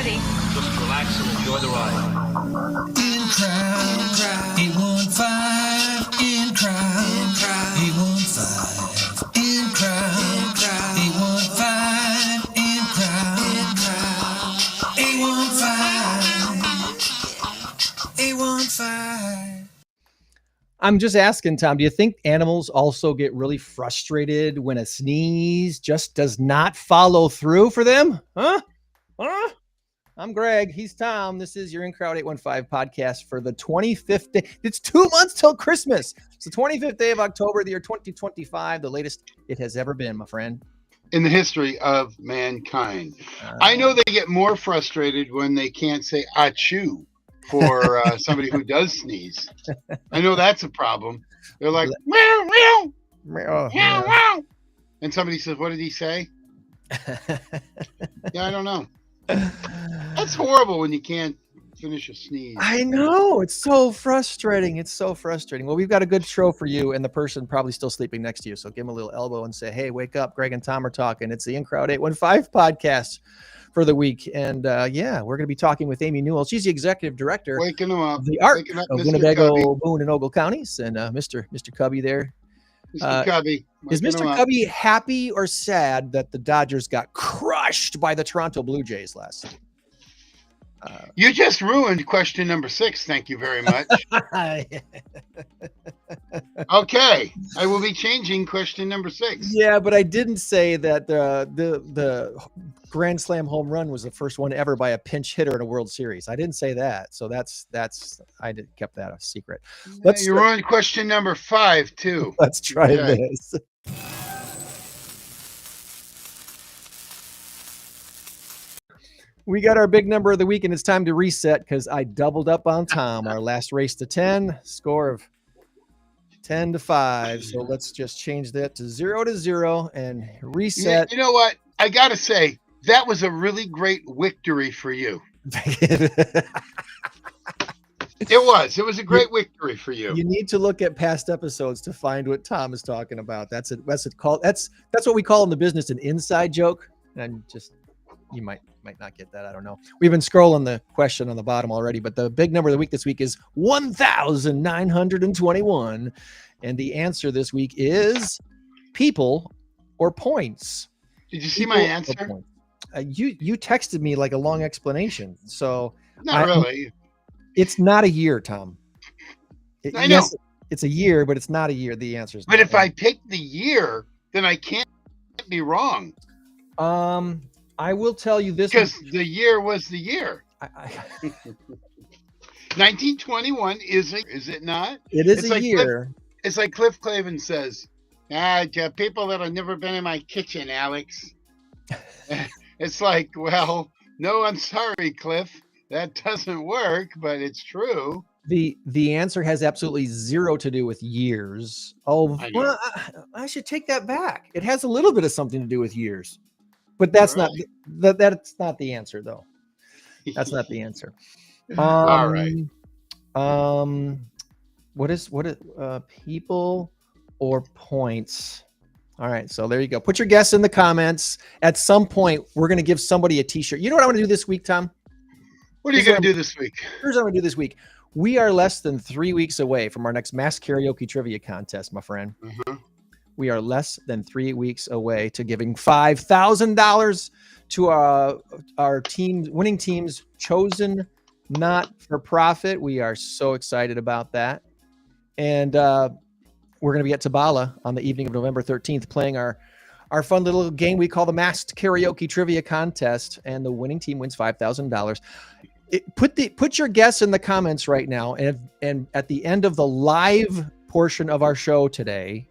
ready. Just relax and enjoy the ride. In crowd, 815, in crowd, 815, in crowd, 815, in crowd, 815, 815. I'm just asking, Tom, do you think animals also get really frustrated when a sneeze just does not follow through for them? Huh? I'm Greg. He's Tom. This is your In Crowd 815 podcast for the 25th day. It's 2 months till Christmas. It's the 25th day of October, the year 2025, the latest it has ever been, my friend. In the history of mankind. I know they get more frustrated when they can't say achoo for somebody who does sneeze. I know that's a problem. They're like, meow, meow, meow, meow. And somebody says, what did he say? Yeah, I don't know. That's horrible when you can't finish a sneeze. I know. It's so frustrating. It's so frustrating. Well, we've got a good show for you and the person probably still sleeping next to you. So give him a little elbow and say, hey, wake up. Greg and Tom are talking. It's the In Crowd 815 podcast for the week. And yeah, we're going to be talking with Amy Newell. She's the executive director Waking them up. of the Arc Waking up, of Mr. Winnebago, Cubby. Boone, and Ogle counties. And Mr. Cubby there. Mr. Cubby. Is Waking Mr. them up. Cubby happy or sad that the Dodgers got crushed by the Toronto Blue Jays last night? You just ruined question number 6. Thank you very much. Okay. I will be changing question number 6. Yeah, but I didn't say that the Grand Slam home run was the first one ever by a pinch hitter in a World Series. I didn't say that. So that's kept that a secret. You ruined question number 5 too. Let's try Okay. this. We got our big number of the week, and it's time to reset because I doubled up on Tom. Our last race to 10, score of 10-5. So let's just change that to 0-0 and reset. You know what? I got to say, that was a really great victory for you. It was a great victory for you. You need to look at past episodes to find what Tom is talking about. That's what we call in the business an inside joke. And you might not get that. I don't know. We've been scrolling the question on the bottom already, but the big number of the week this week is 1,921. And the answer this week is people or points. Did you see my answer? You texted me like a long explanation. So Not really. It's not a year, Tom. I know. Yes, it's a year, but it's not a year. The answer is But not if I pick the year, then I can't be wrong. I will tell you this Because the year was the year. 1921 is it not? It is It's a like year. It's like Cliff Clavin says, to people that have never been in my kitchen, Alex. It's like, well, no, I'm sorry, Cliff. That doesn't work, but it's true. The answer has absolutely zero to do with years. Oh, well, I should take that back. It has a little bit of something to do with years, but that's All that's not the answer, though. That's not the answer. All right. What is people or points? All right, so there you go. Put your guess in the comments. At some point, we're going to give somebody a T-shirt. You know what I'm going to do this week, Tom? What are you going to do this week? Here's what I'm going to do this week. We are less than 3 weeks away from our next mass karaoke trivia contest, my friend. Mm-hmm. We are less than 3 weeks away to giving $5,000 to our winning teams chosen not for profit. We are so excited about that. And we're going to be at Tabala on the evening of November 13th playing our fun little game we call the Masked Karaoke Trivia Contest, and the winning team wins $5,000. Put your guess in the comments right now, and at the end of the live portion of our show today,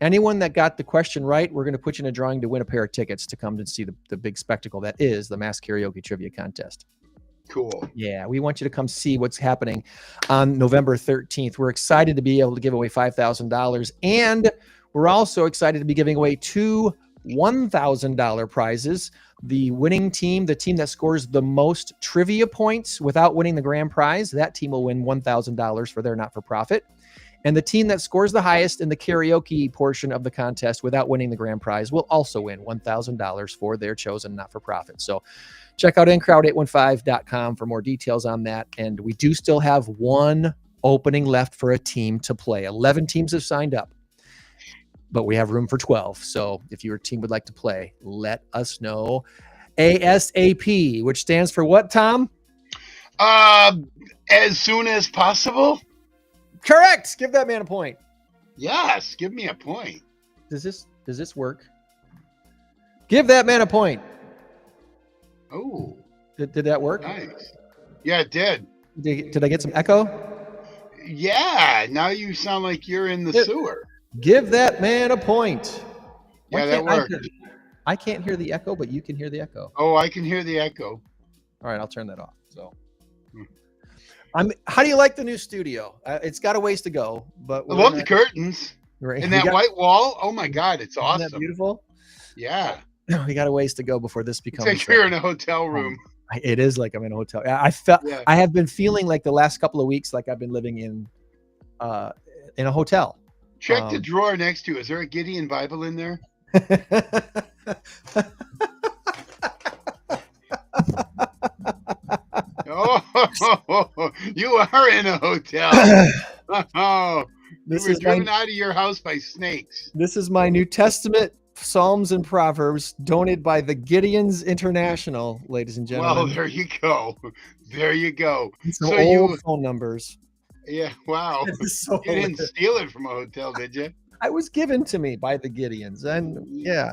anyone that got the question right, we're going to put you in a drawing to win a pair of tickets to come to see the big spectacle that is the Masked Karaoke Trivia Contest. Cool. Yeah, we want you to come see what's happening on November 13th. We're excited to be able to give away $5,000, and we're also excited to be giving away 2 $1,000 prizes. The winning team, the team that scores the most trivia points without winning the grand prize, that team will win $1,000 for their not-for-profit. And the team that scores the highest in the karaoke portion of the contest without winning the grand prize will also win $1,000 for their chosen not-for-profit. So check out incrowd815.com for more details on that. And we do still have one opening left for a team to play. 11 teams have signed up, but we have room for 12. So if your team would like to play, let us know. ASAP, which stands for what, Tom? As soon as possible. Correct. Give that man a point. Yes, give me a point. Does this work? Give that man a point. Oh, Did that work? nice. Yeah, it did. Did I get some echo? Yeah, now you sound like you're in the sewer. Give that man a point. Yeah, that worked. I can't hear the echo, but you can hear the echo. Oh, I can hear the echo. All right, I'll turn that off. So, how do you like the new studio? It's got a ways to go, but I love the curtains and that white wall. Oh my God, it's awesome. Isn't that beautiful? Yeah, we got a ways to go before this becomes. It's like you're in a hotel room. It is like I'm in a hotel. I have been feeling like the last couple of weeks like I've been living in a hotel. Check the drawer next to you. Is there a Gideon Bible in there? Oh, you are in a hotel. Oh, you were driven out of your house by snakes. This is my New Testament, Psalms and Proverbs, donated by the Gideons International, ladies and gentlemen. Well, there you go. There you go. Some old phone numbers. Yeah, wow. So you didn't steal it from a hotel, did you? It was given to me by the Gideons. And yeah.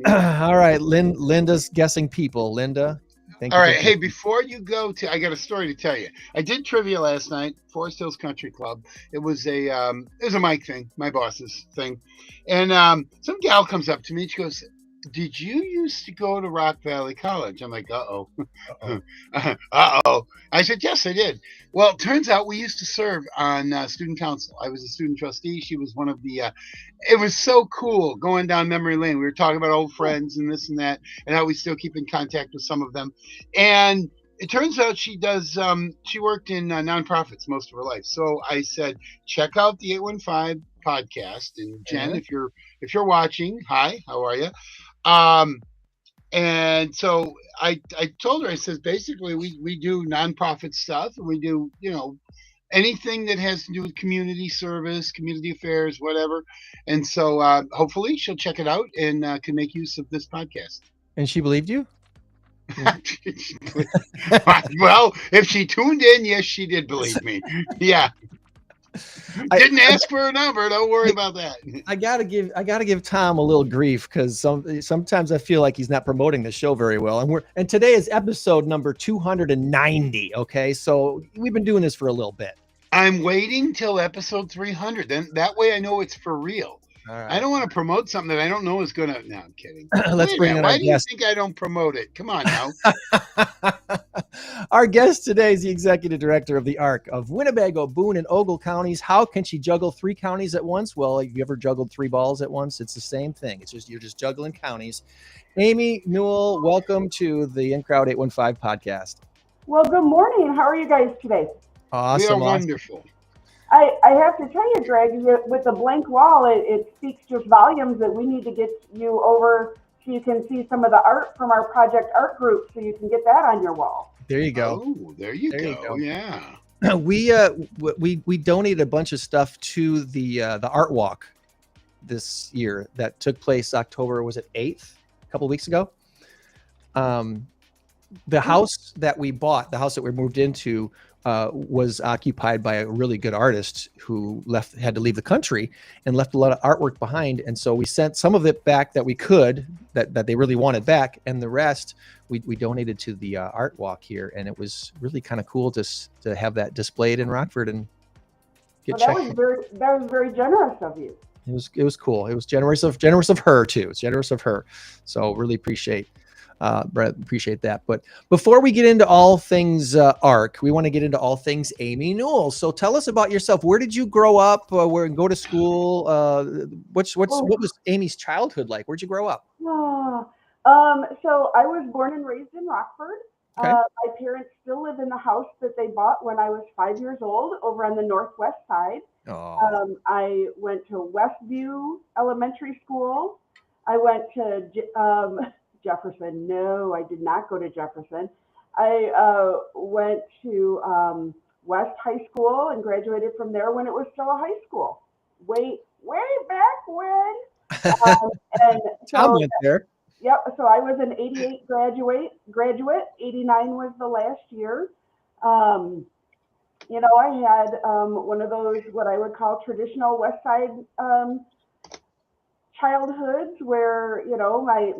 All right. Linda's guessing people. Linda. Thank you. All right. Hey, before you go I got a story to tell you. I did trivia last night, Forest Hills Country Club. It was a Mike thing, my boss's thing. And some gal comes up to me and she goes, "Did you used to go to Rock Valley College?" I'm like, uh-oh. Uh-oh. I said, "Yes, I did." Well, it turns out we used to serve on student council. I was a student trustee. She was one of the, it was so cool going down memory lane. We were talking about old friends and this and that, and how we still keep in contact with some of them. And it turns out she worked in nonprofits most of her life. So I said, check out the 815 podcast. And Jen, if you're watching, hi, how are you? And so I told her, I says, basically we do nonprofit stuff, and we do, anything that has to do with community service, community affairs, whatever. And so hopefully she'll check it out and can make use of this podcast. And she believed you? Well, if she tuned in, yes, she did believe me. Yeah. Didn't ask for a number. Don't worry about that. I gotta give Tom a little grief because sometimes I feel like he's not promoting the show very well. And today is episode number 290. Okay, so we've been doing this for a little bit. I'm waiting till episode 300. Then that way I know it's for real. All right. I don't want to promote something that I don't know is gonna. No, I'm kidding. Let's bring in our guest. Why do you think I don't promote it? Come on now. Our guest today is the executive director of the Arc of Winnebago, Boone, and Ogle counties. How can she juggle 3 counties at once? Well, have you ever juggled 3 balls at once? It's the same thing. It's just you're just juggling counties. Amy Newell, welcome to the In Crowd 815 podcast. Well, good morning. How are you guys today? Awesome. We are wonderful. I have to tell you, Greg, with the blank wall, it speaks to volumes that we need to get you over so you can see some of the art from our Project Art group, so you can get that on your wall. There you go. Oh, there you go. Yeah. We donated a bunch of stuff to the Art Walk this year that took place October, was it 8th, a couple of weeks ago. The house that we bought, the house that we moved into, was occupied by a really good artist who had to leave the country and left a lot of artwork behind. And so we sent some of it back that we could, that they really wanted back, and the rest we donated to the Art Walk here. And it was really kind of cool to have that displayed in Rockford and get checked. That was very generous of you. It was cool. It was generous of her too. It's generous of her. So really appreciate that. But before we get into all things Arc, we want to get into all things Amy Newell. So tell us about yourself. Where did you grow up? Where go to school? What was Amy's childhood like? Where'd you grow up? So I was born and raised in Rockford. Okay. My parents still live in the house that they bought when I was 5 years old over on the northwest side. Oh, I went to Westview Elementary School. I went to Jefferson. No, I did not go to Jefferson. I went to West High School and graduated from there when it was still a high school. Way back when. And Tom so went there. Yep. So I was an 88 graduate. 89 was the last year. Um, I had one of those, what I would call traditional West Side childhoods where,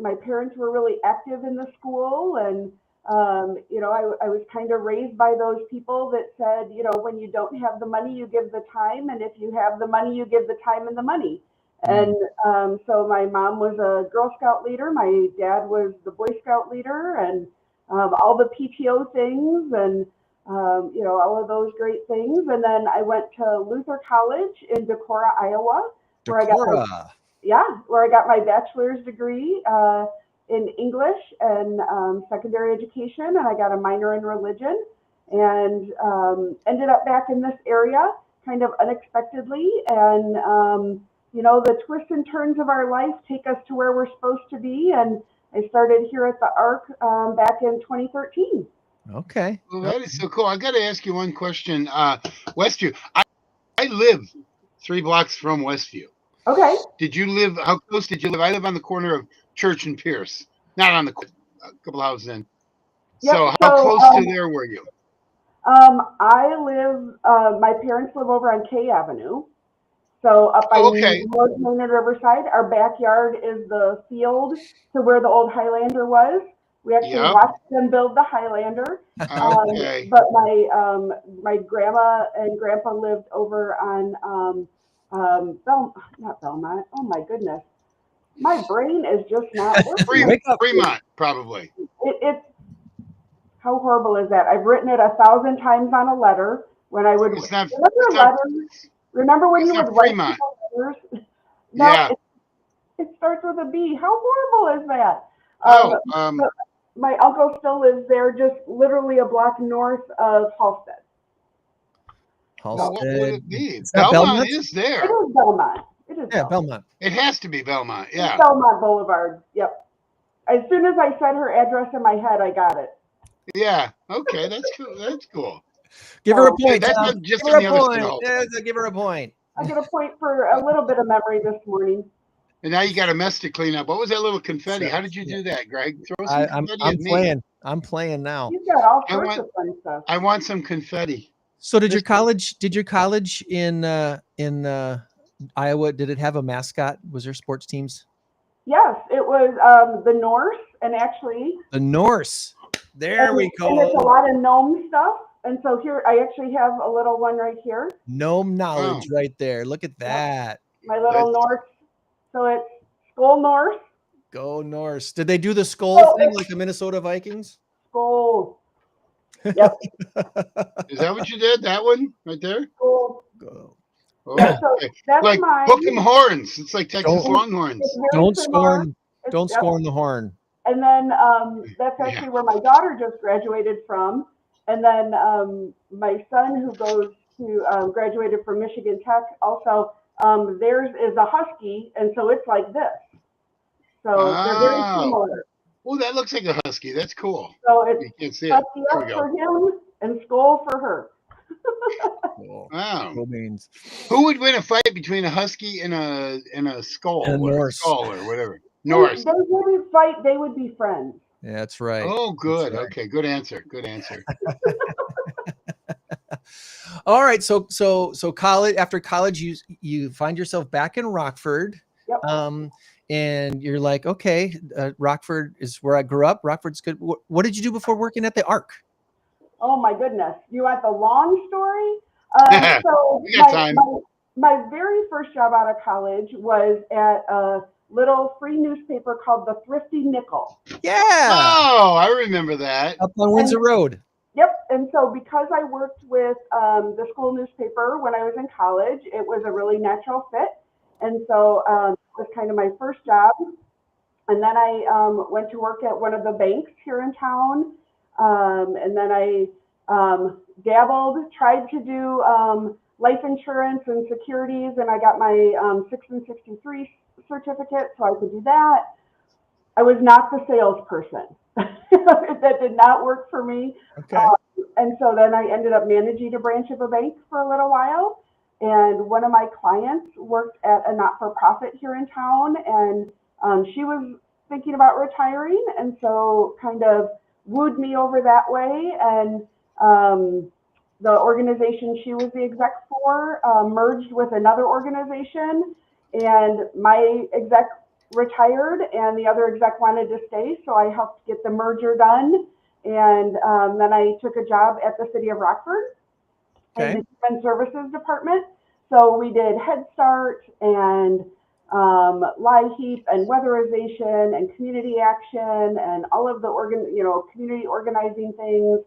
my parents were really active in the school. And, I was kind of raised by those people that said, when you don't have the money, you give the time. And if you have the money, you give the time and the money. And so my mom was a Girl Scout leader. My dad was the Boy Scout leader, and all the PTO things, and all of those great things. And then I went to Luther College in Decorah, Iowa, where I got my bachelor's degree in English and secondary education, and I got a minor in religion, and ended up back in this area kind of unexpectedly, and the twists and turns of our life take us to where we're supposed to be. And I started here at the Arc back in 2013. Okay. Well, that is so cool. I got to ask you one question. Westview, I live 3 blocks from Westview. Okay. How close did you live? I live on the corner of Church and Pierce, not on a couple houses in. Yep. So how close to there were you? My parents live over on K Avenue. So up by North Main and Riverside, our backyard is the field to where the old Highlander was. We actually watched them build the Highlander. Okay. But my grandma and grandpa lived over on not Belmont. Oh my goodness, my brain is just not working. Fremont, probably. It's how horrible is that? I've written it 1,000 times on a letter when I would remember when you would write letters? No, yeah. it starts with a B. How horrible is that? My uncle still lives there, just literally a block north of Halstead. Well, what would it be? Belmont is there. It is Belmont. Belmont. It has to be Belmont. Yeah. It's Belmont Boulevard. Yep. As soon as I said her address in my head, I got it. Yeah. Okay. That's cool. That's cool. Give her a point. That's just on the other side of Halstead. Give her a point. I get a point for a little bit of memory this morning. And now you got a mess to clean up. What was that little confetti? How did you do that, Greg? Throw some confetti at me. I'm playing now. You've got all sorts of fun stuff. I want some confetti. So did your college in Iowa, did it have a mascot? Was there sports teams? Yes, it was the Norse, and actually the Norse. There we go. And it's a lot of gnome stuff. And so here, I actually have a little one right here. Gnome knowledge right there. Look at that. My little Norse. So it's Skull Norse. Go Norse. Did they do the skull thing like the Minnesota Vikings? Skull. Yep. Is that what you did? That one right there? Skull. Go. Oh, yeah, so that's like mine. hook 'em horns. It's like Texas Longhorns. Don't scorn the horn. And then that's actually where my daughter just graduated from. And then my son, who goes to graduated from Michigan Tech, also theirs is a husky, and so it's like this. So they're very similar. Oh, that looks like a husky. That's cool. So it's you can't see it. Husky up for him and skull for her. Wow. Cool beans. Who would win a fight between a husky and a skull? And a Norse. Skull or whatever. Norse. They wouldn't fight. They would be friends. Yeah, that's right. Oh, good. Right. Okay, good answer. Good answer. All right. So college. After college, you find yourself back in Rockford. Yep. And you're like, okay, Rockford is where I grew up. Rockford's good. What did you do before working at the Arc? Oh my goodness! You want the long story? So we got time. My very first job out of college was at a little free newspaper called the Thrifty Nickel. Yeah. Oh, I remember that. Up on Windsor Road. Yep. And so because I worked with the school newspaper when I was in college, it was a really natural fit. And so it was kind of my first job. And then I went to work at one of the banks here in town. And then I dabbled, tried to do life insurance and securities, and I got my 6 and 63 certificate, so I could do that. I was not the salesperson. That did not work for me. Okay. And so then I ended up managing a branch of a bank for a little while. And one of my clients worked at a not-for-profit here in town, and she was thinking about retiring, and so kind of wooed me over that way. And the organization she was the exec for merged with another organization, and my exec retired and the other exec wanted to stay, so I helped get the merger done. And then I took a job at the city of Rockford in the Human Services Department. So we did Head Start and LIHEAP and weatherization and community action and all of the community organizing things.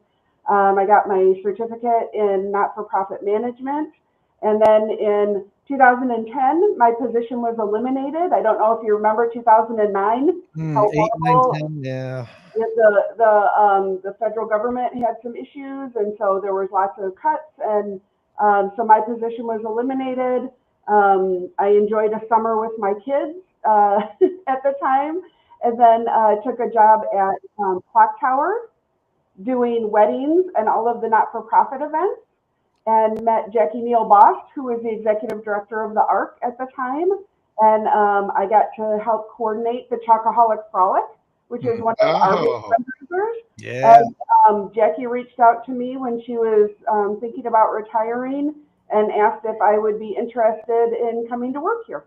I got my certificate in not-for-profit management. And then in 2010, my position was eliminated. I don't know if you remember 2009. 8, 9, 10, yeah. The federal government had some issues, and so there was lots of cuts, and so my position was eliminated. I enjoyed a summer with my kids at the time, and then took a job at Clock Tower doing weddings and all of the not-for-profit events, and met Jackie Neal Bost, who was the executive director of the Arc at the time. And I got to help coordinate the Chocoholic Frolic, which is one of our big fundraisers. Yeah. And Jackie reached out to me when she was thinking about retiring and asked if I would be interested in coming to work here.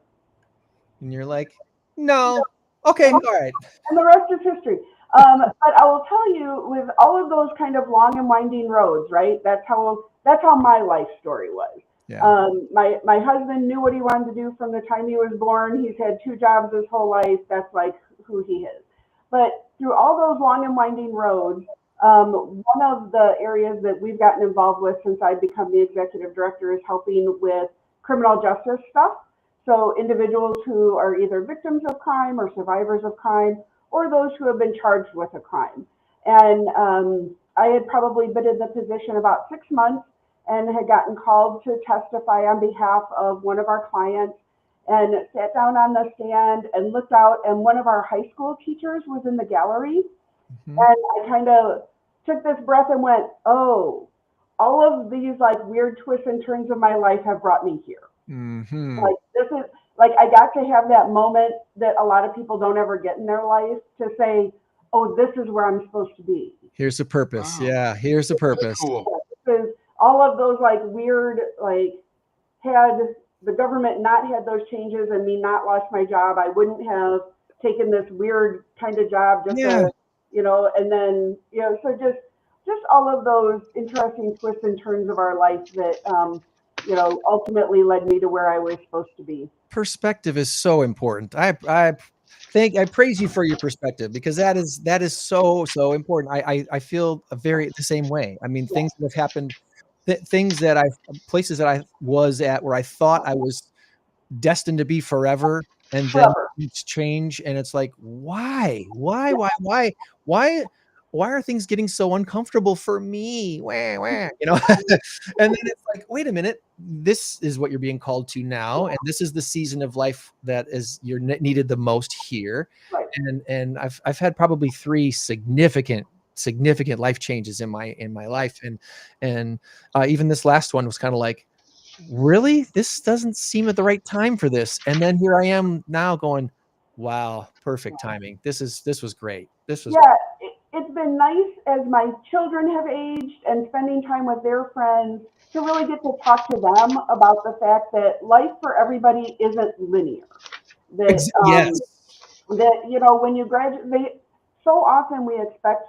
And you're like, no. Okay, all right. And the rest is history. But I will tell you, with all of those kind of long and winding roads, right? That's how my life story was. Yeah. My husband knew what he wanted to do from the time he was born. He's had 2 jobs his whole life. That's like who he is. But through all those long and winding roads, one of the areas that we've gotten involved with since I've become the executive director is helping with criminal justice stuff. So individuals who are either victims of crime or survivors of crime, or those who have been charged with a crime. And I had probably been in the position about 6 months and had gotten called to testify on behalf of one of our clients, and sat down on the stand and looked out, and one of our high school teachers was in the gallery. Mm-hmm. And I kind of took this breath and went, oh, all of these like weird twists and turns of my life have brought me here. Mm-hmm. Like this is like, I got to have that moment that a lot of people don't ever get in their life to say, oh, this is where I'm supposed to be. Here's the purpose. Wow. Yeah, here's the purpose. Cool. Because all of those like weird, like, had the government not had those changes and me not lost my job, I wouldn't have taken this weird kind of job just to, and then, so just all of those interesting twists and turns of our life that, ultimately led me to where I was supposed to be. Perspective is so important. I praise you for your perspective, because that is so important. I feel the same way. I mean, things that have happened, places that I was at where I thought I was destined to be forever, and then things change, and it's like, why are things getting so uncomfortable for me? And then it's like, wait a minute, this is what you're being called to now, and this is the season of life that is you're needed the most here. Right. And I've had probably 3 significant life changes in my life, and even this last one was kind of like, really, this doesn't seem at the right time for this, and then here I am now going, wow, perfect timing. This was great. This was great. It's been nice as my children have aged and spending time with their friends to really get to talk to them about the fact that life for everybody isn't linear. That yes. That when you graduate, so often we expect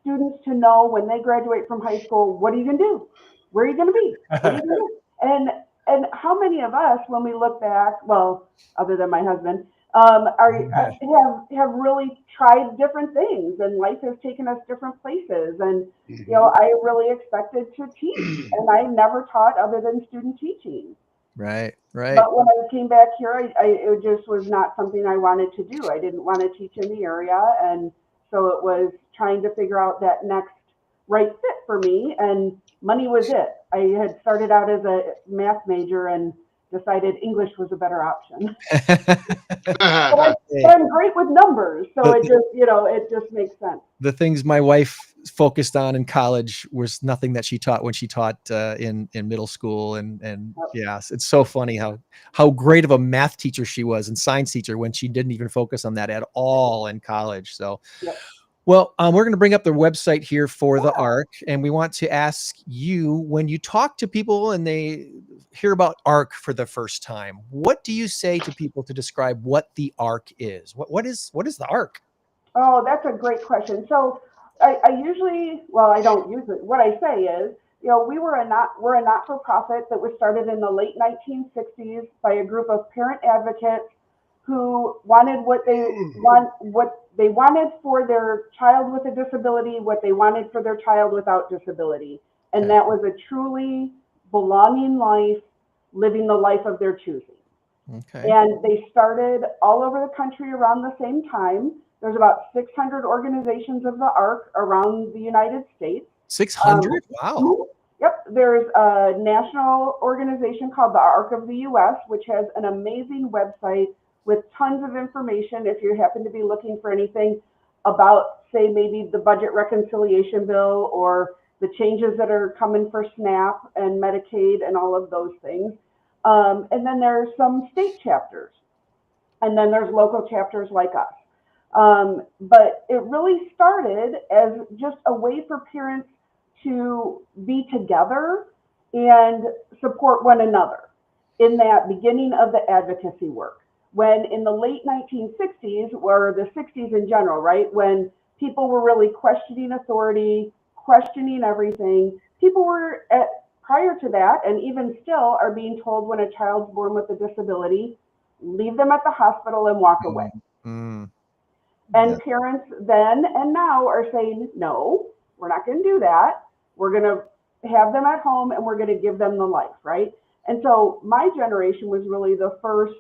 students to know when they graduate from high school, what are you going to do? Where are you going to be? What are you going to do? And how many of us, when we look back, well, other than my husband, have really tried different things, and life has taken us different places. And I really expected to teach, and I never taught other than student teaching. Right. But when I came back here, it just was not something I wanted to do. I didn't want to teach in the area, and so it was trying to figure out that next right fit for me, and money was it. I had started out as a math major and decided English was a better option. But I'm great with numbers, so it just makes sense. The things my wife focused on in college was nothing that she taught when she taught in middle school, and yes, it's so funny how great of a math teacher she was and science teacher when she didn't even focus on that at all in college. So. Yep. Well, we're going to bring up the website here for the ARC, and we want to ask you, when you talk to people and they hear about ARC for the first time, what do you say to people to describe what the ARC is? What is the ARC? Oh, that's a great question. So I usually, well, I don't usually, what I say is, we're a not-for-profit that was started in the late 1960s by a group of parent advocates who wanted what they wanted for their child with a disability, what they wanted for their child without disability. And that was a truly belonging life, living the life of their choosing. Okay. And they started all over the country around the same time. There's about 600 organizations of the ARC around the United States. 600? Wow. Yep. There's a national organization called the Arc of the US, which has an amazing website with tons of information if you happen to be looking for anything about, say, maybe the budget reconciliation bill or the changes that are coming for SNAP and Medicaid and all of those things. And then there's some state chapters. And then there's local chapters like us. But it really started as just a way for parents to be together and support one another in that beginning of the advocacy work. When in the late 1960s, or the 60s in general, right, when people were really questioning authority, questioning everything, people were prior to that, and even still are being told when a child's born with a disability, leave them at the hospital and walk away. Mm. And parents then and now are saying, no, we're not going to do that. We're going to have them at home and we're going to give them the life, right? And so my generation was really the first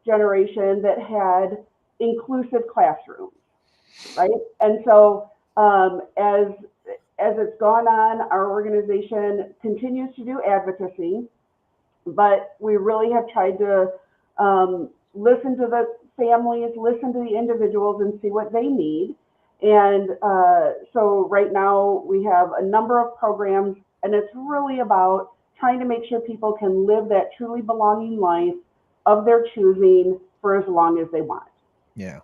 generation that had inclusive classrooms, right? And so as it's gone on, our organization continues to do advocacy, but we really have tried to listen to the families, listen to the individuals and see what they need. And so right now we have a number of programs, and it's really about trying to make sure people can live that truly belonging life of their choosing for as long as they want. Yeah.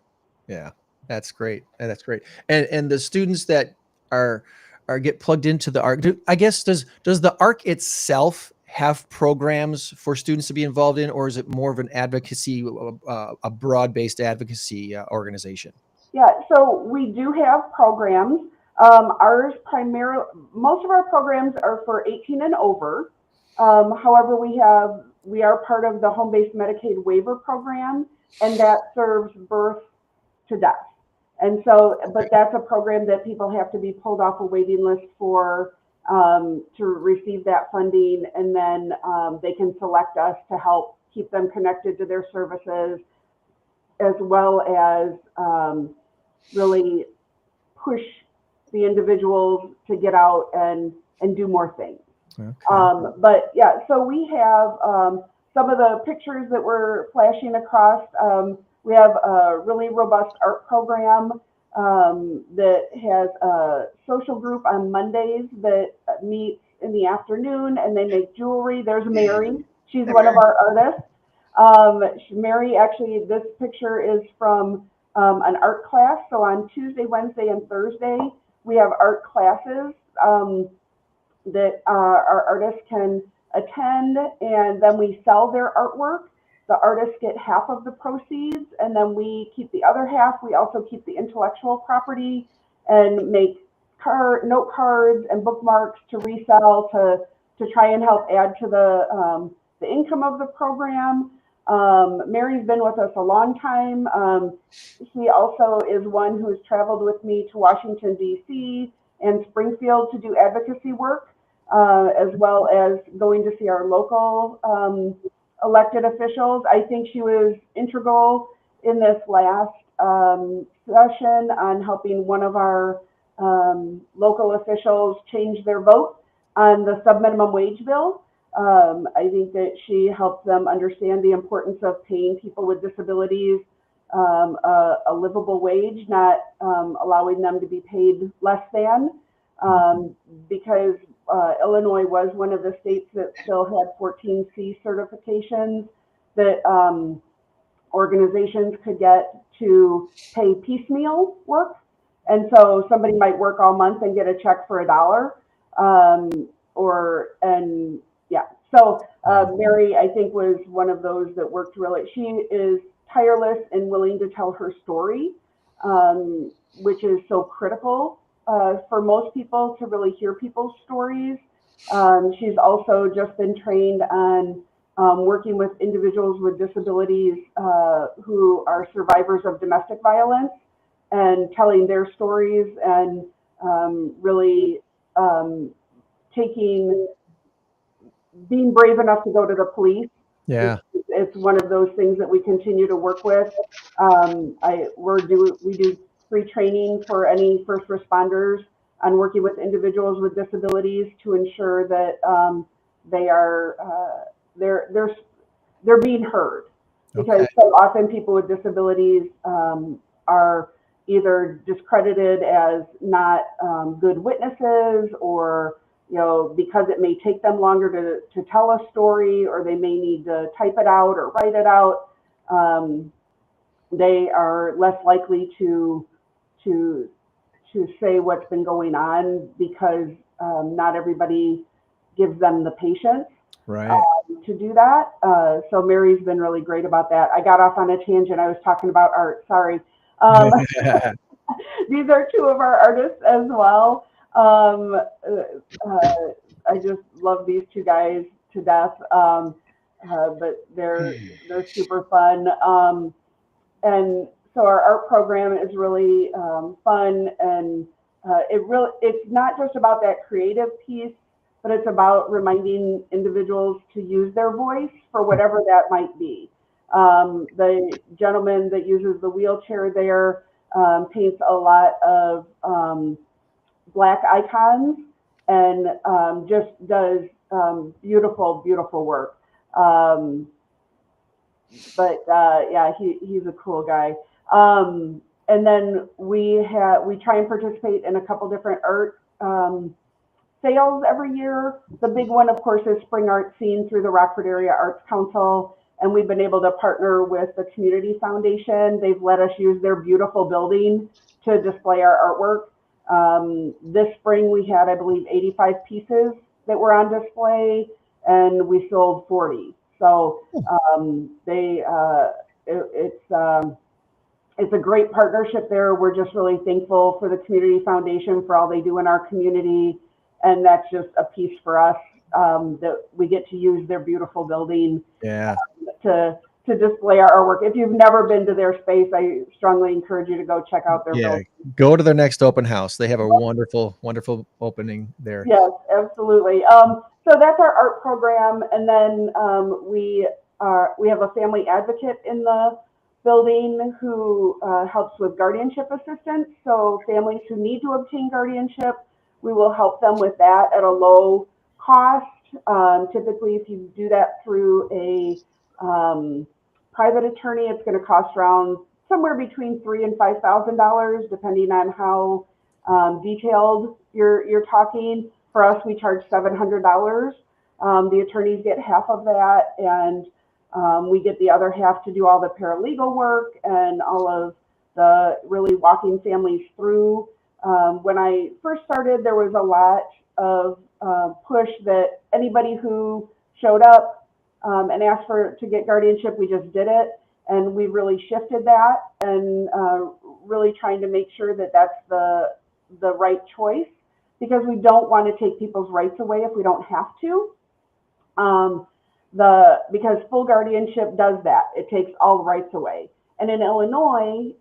That's great. That's great. And the students that are get plugged into the ARC, I guess, does the ARC itself have programs for students to be involved in, or is it more of an advocacy, a broad-based advocacy organization? Yeah, so we do have programs. Most of our programs are for 18 and over. However, we are part of the home-based Medicaid waiver program, and that serves birth to death. And so, but that's a program that people have to be pulled off a waiting list for to receive that funding, and then they can select us to help keep them connected to their services, as well as really push the individuals to get out and do more things. Okay. But yeah, so we have some of the pictures that we're flashing across. We have a really robust art program that has a social group on Mondays that meets in the afternoon, and they make jewelry. There's Mary. She's one of our artists. Mary, actually, this picture is from an art class. So on Tuesday, Wednesday, and Thursday, we have art classes that our artists can attend, and then we sell their artwork. The artists get half of the proceeds, and then we keep the other half. We also keep the intellectual property and make note cards and bookmarks to resell to try and help add to the income of the program. Mary's been with us a long time. She also is one who's traveled with me to Washington, D.C. and Springfield to do advocacy work, as well as going to see our local elected officials. I think she was integral in this last session on helping one of our local officials changed their vote on the sub-minimum wage bill. I think that she helped them understand the importance of paying people with disabilities a livable wage, not allowing them to be paid less than, because Illinois was one of the states that still had 14C certifications that organizations could get to pay piecemeal work. And so somebody might work all month and get a check for $1. So Mary, I think, was one of those that worked really. She is tireless and willing to tell her story, which is so critical for most people to really hear people's stories. She's also just been trained on working with individuals with disabilities who are survivors of domestic violence and telling their stories and really being brave enough to go to the police. Yeah. It's one of those things that we continue to work with. We do free training for any first responders on working with individuals with disabilities to ensure that they're being heard. Because so often people with disabilities are either discredited as not good witnesses, or because it may take them longer to tell a story, or they may need to type it out or write it out. They are less likely to say what's been going on, because not everybody gives them the patience to do that. So Mary's been really great about that. I got off on a tangent. I was talking about art. Sorry. These are two of our artists as well. I just love these two guys to death. But they're super fun. And so our art program is really fun, and it's not just about that creative piece, but it's about reminding individuals to use their voice for whatever that might be. The gentleman that uses the wheelchair there paints a lot of Black icons, and just does beautiful, beautiful work. He's a cool guy. And then we try and participate in a couple different art sales every year. The big one, of course, is Spring Art Scene through the Rockford Area Arts Council. And we've been able to partner with the Community Foundation. They've let us use their beautiful building to display our artwork. This spring we had, I believe, 85 pieces that were on display, and we sold 40. So it's a great partnership there. We're just really thankful for the Community Foundation for all they do in our community, and that's just a piece for us that we get to use their beautiful building to display our artwork. If you've never been to their space, I strongly encourage you to go check out their building. Go to their next open house. They have a wonderful, wonderful opening there. Yes, absolutely. So that's our art program, and then we have a family advocate in the building who helps with guardianship assistance. So families who need to obtain guardianship, we will help them with that at a low cost. Typically, if you do that through a private attorney, it's going to cost around somewhere between $3,000 and $5,000, depending on how detailed you're talking. For us, we charge $700. The attorneys get half of that, and we get the other half to do all the paralegal work and all of the really walking families through. When I first started, there was a lot of push that anybody who showed up and asked to get guardianship, we just did it. And we really shifted that, and really trying to make sure that that's the right choice, because we don't want to take people's rights away if we don't have to. Because full guardianship does that. It takes all rights away. And in Illinois,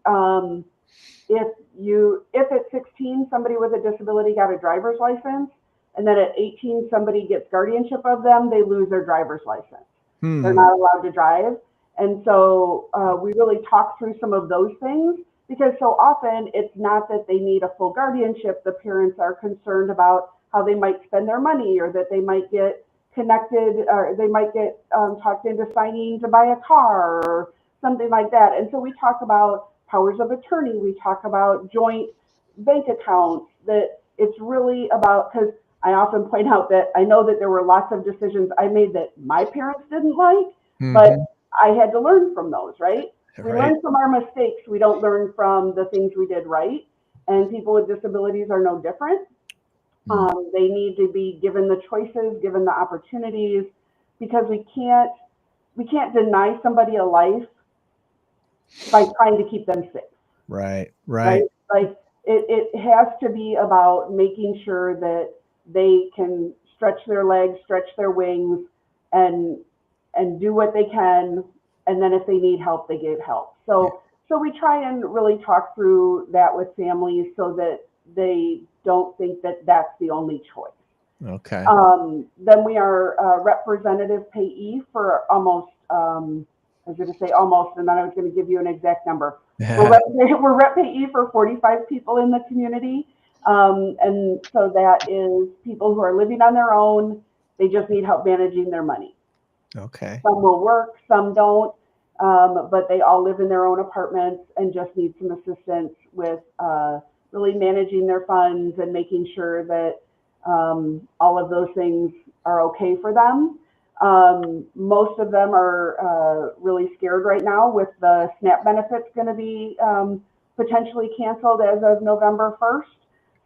if at 16 somebody with a disability got a driver's license, and then at 18 somebody gets guardianship of them, they lose their driver's license. They're not allowed to drive. And so we really talk through some of those things because so often it's not that they need a full guardianship. The parents are concerned about how they might spend their money, or that they might get connected, or they might get talked into signing to buy a car or something like that. And so we talk about powers of attorney. We talk about joint bank accounts, that it's really about, because I often point out that I know that there were lots of decisions I made that my parents didn't like, but I had to learn from those, right? We learn from our mistakes. We don't learn from the things we did right. And people with disabilities are no different. They need to be given the choices, given the opportunities, because we can't deny somebody a life by trying to keep them safe. Right. Like it has to be about making sure that they can stretch their legs, stretch their wings, and do what they can. And then if they need help, they get help. So we try and really talk through that with families so that they don't think that that's the only choice. Okay. Then we are representative payee for almost, I was going to say almost, and then I was going to give you an exact number. We're rep payee for 45 people in the community. And so that is people who are living on their own. They just need help managing their money. Okay. Some will work, some don't, but they all live in their own apartments and just need some assistance with really managing their funds and making sure that all of those things are okay for them. Most of them are really scared right now with the SNAP benefits going to be potentially canceled as of November 1st.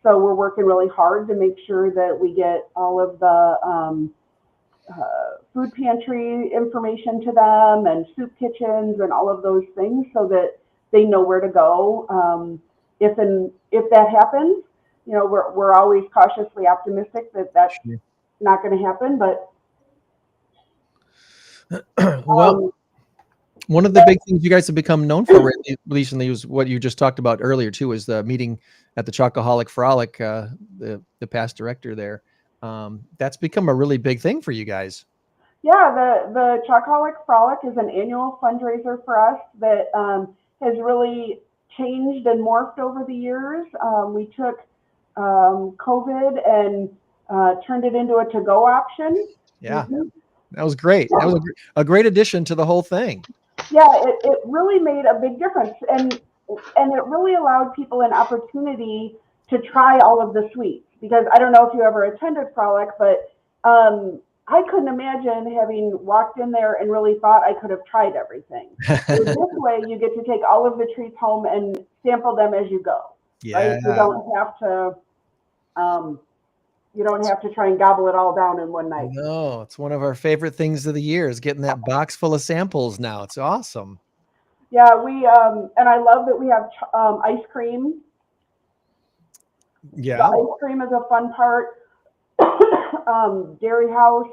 So we're working really hard to make sure that we get all of the food pantry information to them, and soup kitchens and all of those things, so that they know where to go. If that happens, you know, we're always cautiously optimistic that that's not going to happen, but well, one of the big things you guys have become known for recently was what you just talked about earlier too, is the meeting at the Chocoholic Frolic, the past director there. That's become a really big thing for you guys. Yeah, the Chocoholic Frolic is an annual fundraiser for us that has really changed and morphed over the years. We took COVID and turned it into a to-go option. Yeah, that was great. That was a great addition to the whole thing. Yeah, it really made a big difference, and it really allowed people an opportunity to try all of the sweets. Because I don't know if you ever attended Frolic, but I couldn't imagine having walked in there and really thought I could have tried everything. So this way, you get to take all of the treats home and sample them as you go. Yeah. Right? You don't have to. You don't have to try and gobble it all down in one night. No, it's one of our favorite things of the year is getting that box full of samples now. It's awesome. Yeah, we and I love that we have ice cream. Yeah. The ice cream is a fun part. Dairy House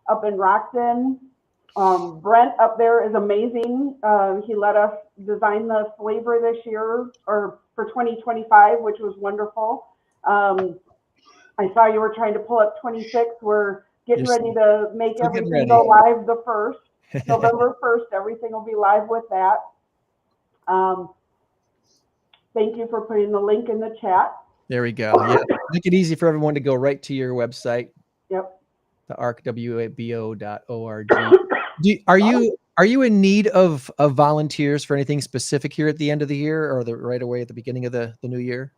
up in Rockton. Brent up there is amazing. He let us design the flavor this year, or for 2025, which was wonderful. I saw you were trying to pull up 26. We're getting ready to make everything go live the 1st. November 1st, everything will be live with that. Thank you for putting the link in the chat. There we go. Yeah. Make it easy for everyone to go right to your website. Yep. The arcwbo.org. Are you in need of volunteers for anything specific here at the end of the year, or right away at the beginning of the new year?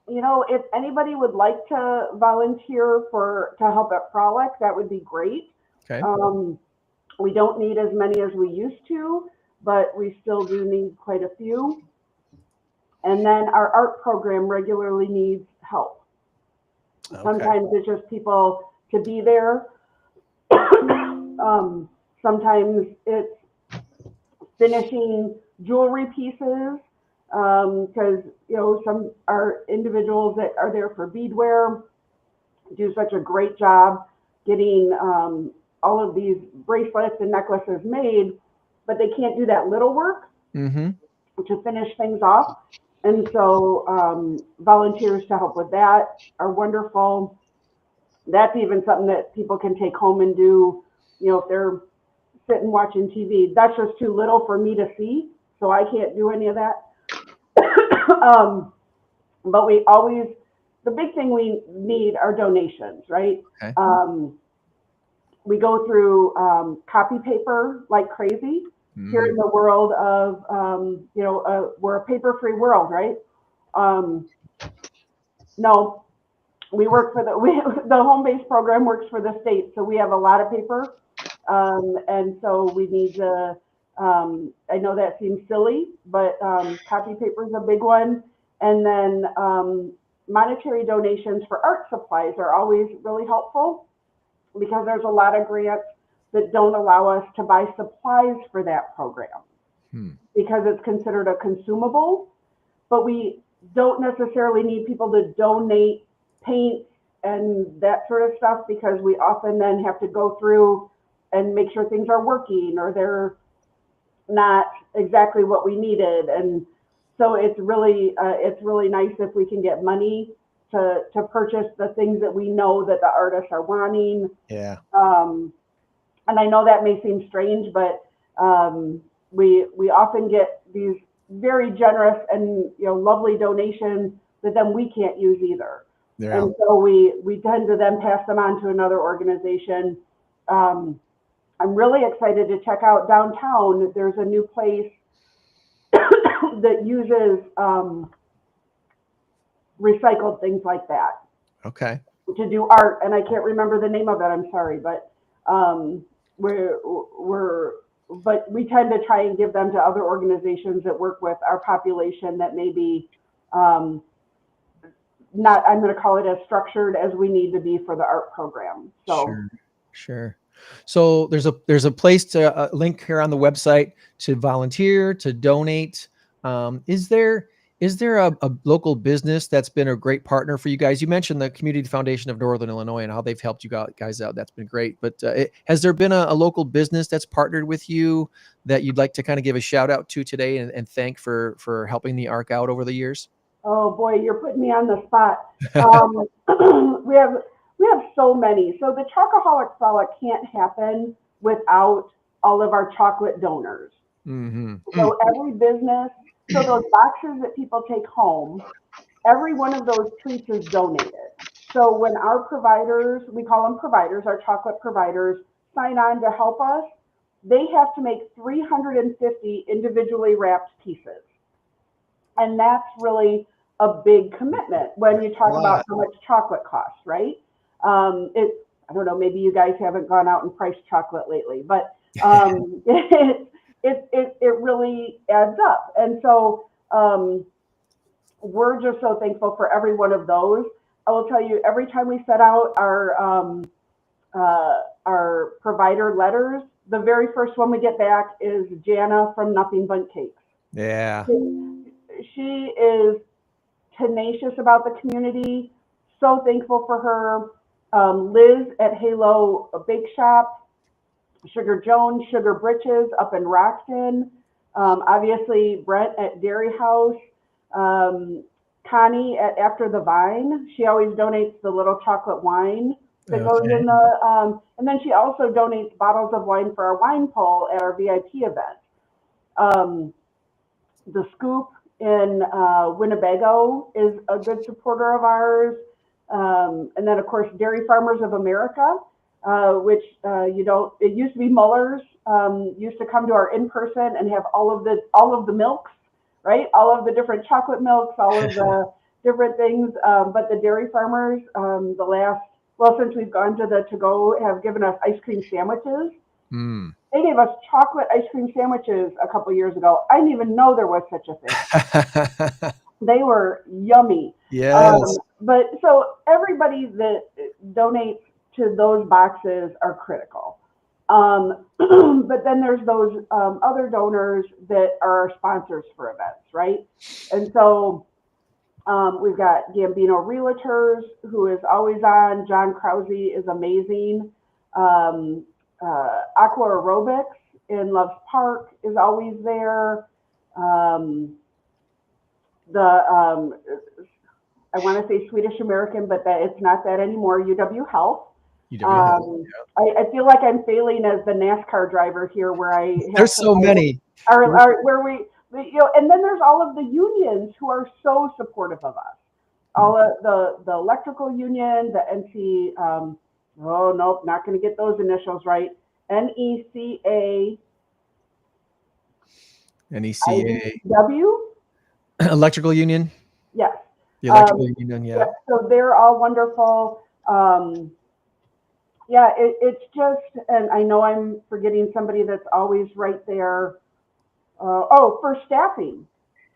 You know, if anybody would like to volunteer to help at Frolic, that would be great. Okay. We don't need as many as we used to, but we still do need quite a few. And then our art program regularly needs help. Okay. Sometimes it's just people to be there. Sometimes it's finishing jewelry pieces, because you know, some are individuals that are there for beadwear, do such a great job getting all of these bracelets and necklaces made, but they can't do that little work to finish things off. And so volunteers to help with that are wonderful. That's even something that people can take home and do, you know, if they're sitting watching TV. That's just too little for me to see, so I can't do any of that. But we always, the big thing we need are donations, right? Okay. We go through copy paper like crazy here in the world of, we're a paper-free world, right? No, we work for the home-based program works for the state, so we have a lot of paper, and so we need to. I know that seems silly, but copy paper is a big one, and then monetary donations for art supplies are always really helpful because there's a lot of grants that don't allow us to buy supplies for that program because it's considered a consumable, but we don't necessarily need people to donate paint and that sort of stuff because we often then have to go through and make sure things are working or they're not exactly what we needed. And so it's really nice if we can get money to purchase the things that we know that the artists are wanting. Yeah. And I know that may seem strange, but we often get these very generous and lovely donations that then we can't use either. Yeah. And so we tend to then pass them on to another organization. I'm really excited to check out downtown. There's a new place that uses recycled things like that. Okay. To do art, and I can't remember the name of it. I'm sorry, but we tend to try and give them to other organizations that work with our population that may be not, I'm going to call it as structured as we need to be for the art program. So sure. So there's a place to link here on the website to volunteer, to donate. Is there a local business that's been a great partner for you guys? You mentioned the Community Foundation of Northern Illinois and how they've helped you guys out. That's been great. But has there been a local business that's partnered with you that you'd like to kind of give a shout out to today and thank for helping the ARC out over the years? Oh boy, you're putting me on the spot. We have so many. So the Chocoholic Frolic can't happen without all of our chocolate donors. Mm-hmm. So every business, so those boxes that people take home, every one of those treats is donated. So when our providers, we call them providers, our chocolate providers, sign on to help us, they have to make 350 individually wrapped pieces. And that's really a big commitment when you talk about how much chocolate costs, right? I don't know, maybe you guys haven't gone out and priced chocolate lately, but it really adds up. And so we're just so thankful for every one of those. I will tell you, every time we set out our provider letters, the very first one we get back is Jana from Nothing But Cakes. Yeah. She is tenacious about the community. So thankful for her. Liz at Halo Bake Shop, Sugar Jones, Sugar Britches up in Rockton. Obviously Brent at Dairy House. Connie at After the Vine. She always donates the little chocolate wine that goes in the, and then she also donates bottles of wine for our wine pull at our VIP event. The Scoop in Winnebago is a good supporter of ours. And then of course, Dairy Farmers of America, which it used to be Muller's, used to come to our in-person and have all of the milks, right? All of the different chocolate milks, all of the different things. But the Dairy Farmers, since we've gone to the to-go, have given us ice cream sandwiches. They gave us chocolate ice cream sandwiches a couple years ago. I didn't even know there was such a thing. They were yummy. Yes. But so everybody that donates to those boxes are critical. But then there's those other donors that are sponsors for events, right? And so we've got Gambino Realtors, who is always on. John Krause is amazing. Aqua Aerobics in Loves Park is always there. I want to say Swedish American, but it's not that anymore. UW Health. I feel like I'm failing as the NASCAR driver here, where I have there's so many. Where and then there's all of the unions who are so supportive of us. All of the electrical union, the NC, oh, nope, not going to get those initials right. NECA. NECA. W? Electrical Union? Yes. The electrical union, yeah. So they're all wonderful. It's just, and I know I'm forgetting somebody that's always right there. First Staffing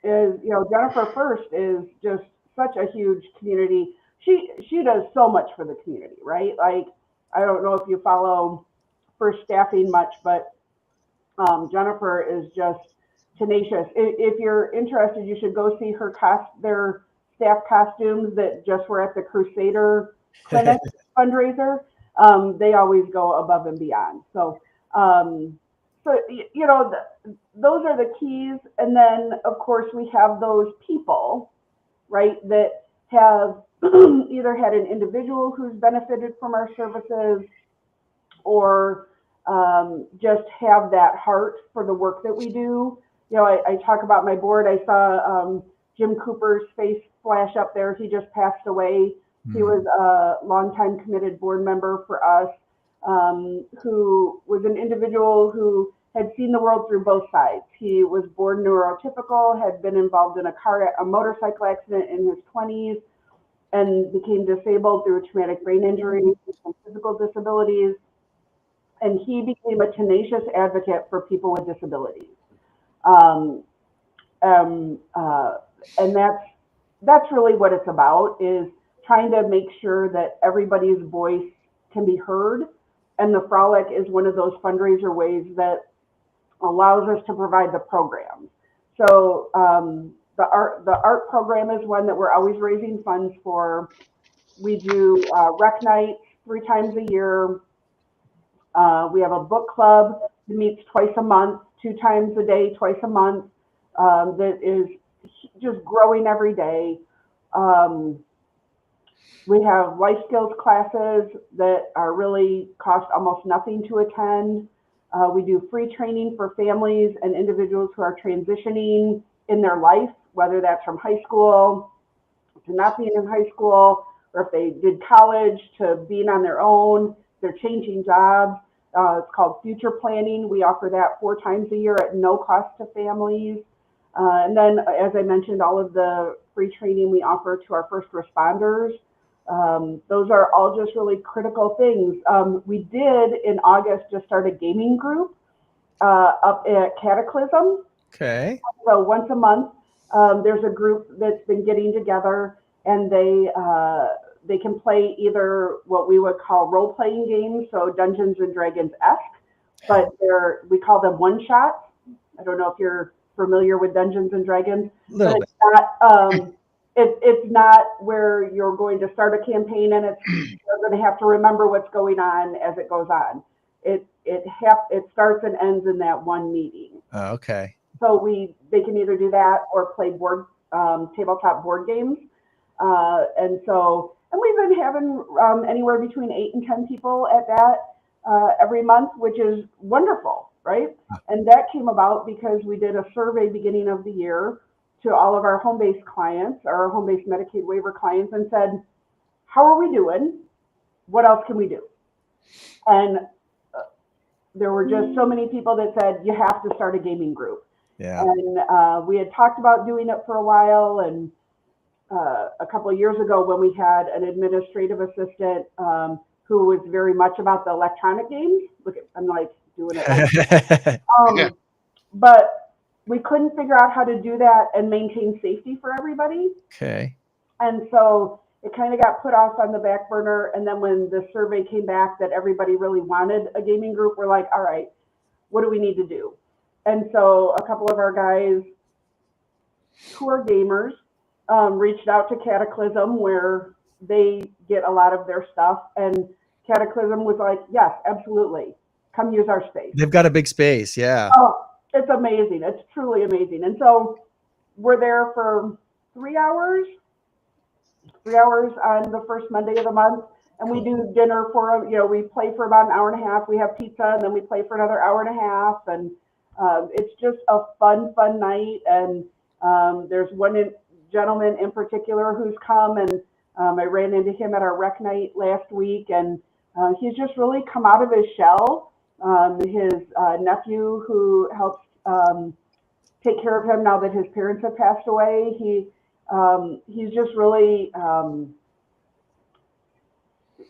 is, Jennifer First is just such a huge community. She does so much for the community, right? Like, I don't know if you follow First Staffing much, but Jennifer is just tenacious. If you're interested, you should go see their staff costumes that just were at the Crusader Clinic fundraiser. They always go above and beyond. So, those are the keys. And then, of course, we have those people, right, that have either had an individual who's benefited from our services or just have that heart for the work that we do. I talk about my board. I saw Jim Cooper's face flash up there. He just passed away. He was a longtime committed board member for us, who was an individual who had seen the world through both sides. He was born neurotypical, had been involved in a motorcycle accident in his 20s, and became disabled through traumatic brain injury and physical disabilities. And he became a tenacious advocate for people with disabilities. And that's really what it's about, is trying to make sure that everybody's voice can be heard. And the Frolic is one of those fundraiser ways that allows us to provide the programs. So the art program is one that we're always raising funds for. We do rec nights 3 times a year. We have a book club that meets twice a month, 2 times a day, twice a month, that is just growing every day. We have life skills classes that are really cost almost nothing to attend. We do free training for families and individuals who are transitioning in their life, whether that's from high school to not being in high school, or if they did college to being on their own, they're changing jobs. It's called future planning. We offer that 4 times a year at no cost to families. And then, as I mentioned, all of the free training we offer to our first responders. Those are all just really critical things. We did in August just start a gaming group up at Cataclysm. Okay. So once a month, there's a group that's been getting together, and they can play either what we would call role-playing games, so Dungeons and Dragons-esque, but we call them one-shots. I don't know if you're familiar with Dungeons and Dragons, but it's not where you're going to start a campaign and you're going to have to remember what's going on as it goes on. It starts and ends in that one meeting. Oh, okay. So they can either do that or play tabletop board games. And we've been having anywhere between 8 and 10 people at that every month, which is wonderful, right? And that came about because we did a survey beginning of the year to all of our home-based clients, our home-based Medicaid waiver clients, and said, how are we doing? What else can we do? And there were just so many people that said, you have to start a gaming group. Yeah. And we had talked about doing it for a while, and a couple of years ago when we had an administrative assistant who was very much about the electronic games. Look, I'm like doing it. Yeah. But we couldn't figure out how to do that and maintain safety for everybody. Okay. And so it kind of got put off on the back burner. And then when the survey came back that everybody really wanted a gaming group, we're like, all right, what do we need to do? And so a couple of our guys who are gamers reached out to Cataclysm, where they get a lot of their stuff. And Cataclysm was like, yes, absolutely. Come use our space. They've got a big space. Yeah. Oh, it's amazing. It's truly amazing. And so we're there for 3 hours on the first Monday of the month. And we do dinner for them. We play for about an hour and a half. We have pizza, and then we play for another hour and a half. And It's just a fun night. And there's one gentleman in particular who's come, and I ran into him at our rec night last week, and he's just really come out of his shell. His nephew, who helps take care of him now that his parents have passed away, he's just really,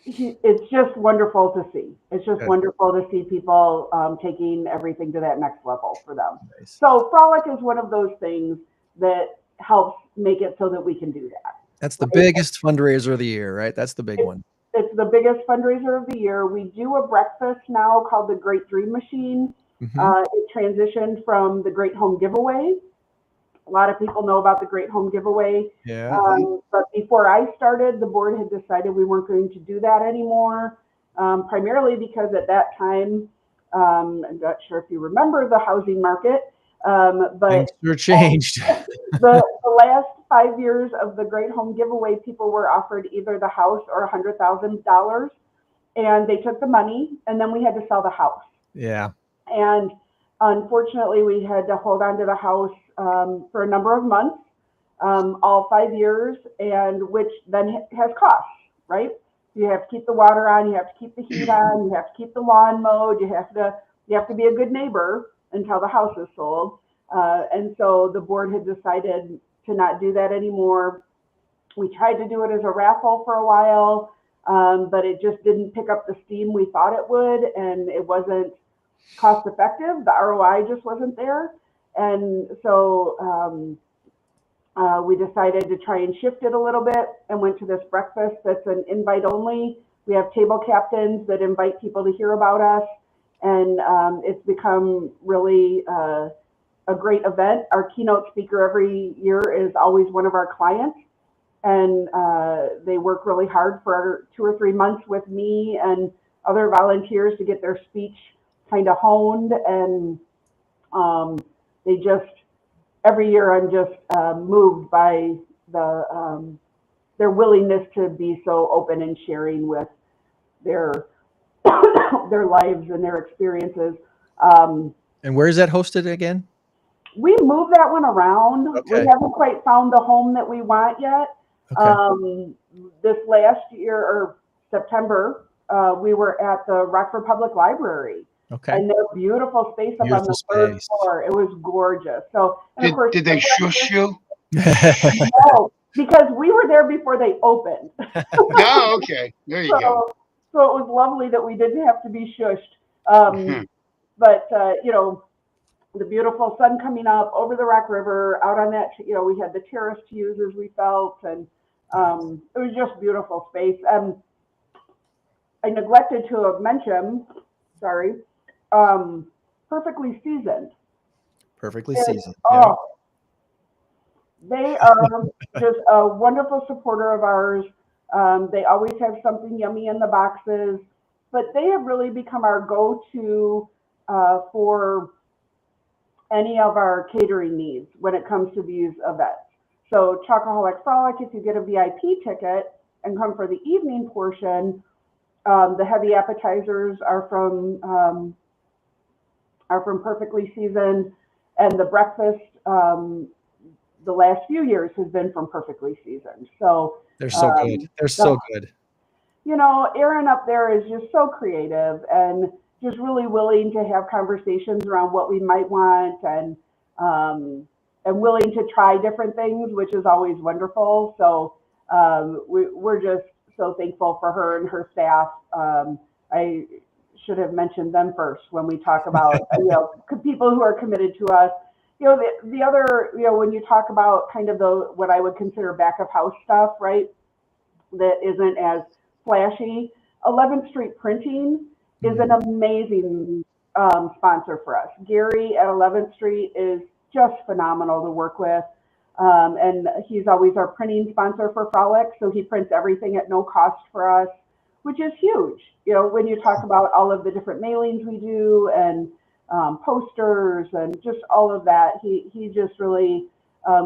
it's just wonderful to see. It's just wonderful to see people taking everything to that next level for them. Nice. So Frolic is one of those things that helps make it so that we can do that. That's the biggest fundraiser of the year, right? That's the big one. It's the biggest fundraiser of the year. We do a breakfast now called the Great Dream Machine. It transitioned from the Great Home Giveaway. A lot of people know about the Great Home Giveaway. Yeah. But before I started, the board had decided we weren't going to do that anymore, primarily because at that time, I'm not sure if you remember the housing market, but things were changed. the last 5 years of the Great Home Giveaway, people were offered either the house or $100,000, and they took the money, and then we had to sell the house. Yeah. And unfortunately, we had to hold on to the house for a number of months, all 5 years, and which then has costs, right? You have to keep the water on, you have to keep the heat on, you have to keep the lawn mowed, you have to be a good neighbor until the house is sold. And so the board had decided to not do that anymore. We tried to do it as a raffle for a while, but it just didn't pick up the steam we thought it would, and it wasn't cost effective. The ROI just wasn't there. And so we decided to try and shift it a little bit and went to this breakfast that's an invite only. We have table captains that invite people to hear about us, and it's become really a great event. Our keynote speaker every year is always one of our clients, and they work really hard for 2 or 3 months with me and other volunteers to get their speech kind of honed. And they just, every year I'm just moved by their willingness to be so open and sharing with their their lives and their experiences. And where is that hosted again? We moved that one around. Okay. We haven't quite found the home that we want yet. Okay. This last year, or September, we were at the Rockford Public Library. Okay. And their beautiful space up on the third floor. It was gorgeous. So, and of course, did they shush you? No, because we were there before they opened. Oh, okay. There you go. So it was lovely that we didn't have to be shushed. But, you know, the beautiful sun coming up over the Rock River, out on that, you know, we had the terrace to use as we felt, and it was just beautiful space. I neglected to have mentioned, sorry, Perfectly Seasoned. Perfectly Seasoned. Oh, they are just a wonderful supporter of ours. They always have something yummy in the boxes, but they have really become our go-to for any of our catering needs when it comes to these events. So Chocoholic Frolic, if you get a VIP ticket and come for the evening portion, the heavy appetizers are from Perfectly Seasoned, and the breakfast the last few years has been from Perfectly Seasoned. So they're so good. They're so good. You know, Aaron up there is just so creative and just really willing to have conversations around what we might want, and willing to try different things, which is always wonderful. So we're just so thankful for her and her staff. I should have mentioned them first when we talk about you know, people who are committed to us. You know, the other, you know, when you talk about kind of the what I would consider back of house stuff, right, that isn't as flashy, 11th Street Printing is an amazing sponsor for us. Gary at 11th Street is just phenomenal to work with. And he's always our printing sponsor for Frolic. So he prints everything at no cost for us, which is huge. You know, when you talk about all of the different mailings we do, and posters and just all of that, he just really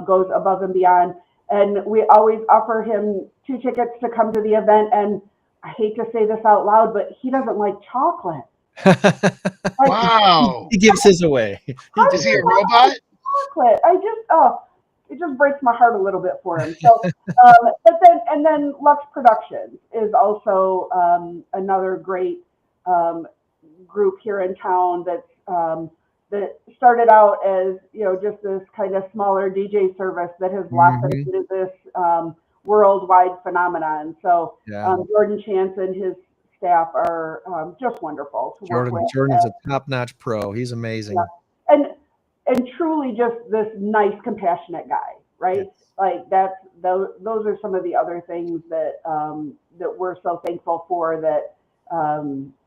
goes above and beyond. And we always offer him 2 tickets to come to the event. And I hate to say this out loud, but he doesn't like chocolate. Like, Wow. He gives his away. how do Is he you a robot? chocolate? It just breaks my heart a little bit for him. So, and then Lux Productions is also another great group here in town that started out as, just this kind of smaller DJ service that has blossomed into this worldwide phenomenon. So Yeah. Jordan Chance and his staff are just wonderful to work with. Jordan's a top-notch pro. He's amazing. Yeah. And truly just this nice, compassionate guy, right? Yes. Like those are some of the other things that that we're so thankful for, that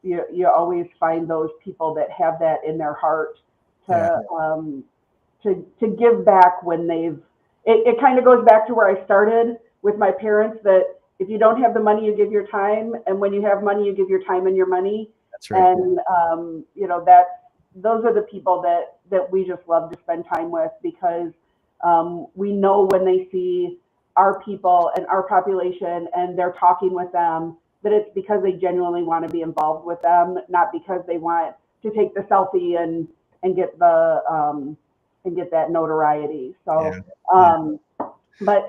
you always find those people that have that in their heart to give back when it kind of goes back to where I started with my parents, that if you don't have the money, you give your time, and when you have money, you give your time and your money. That's right. And those are the people that we just love to spend time with, because we know when they see our people and our population and they're talking with them, that it's because they genuinely want to be involved with them, not because they want to take the selfie and get that notoriety. So, but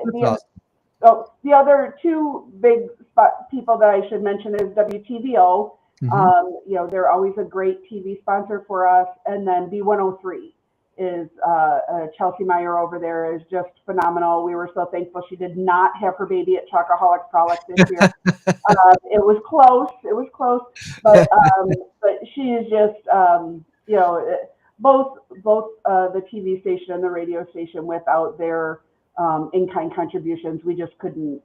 the other two big people that I should mention is WTVO. They're always a great TV sponsor for us, and then B103 is Chelsea Meyer over there is just phenomenal. We were so thankful she did not have her baby at Chocoholic Frolic this year. It was close, but she is just both the TV station and the radio station, without their in-kind contributions, we just couldn't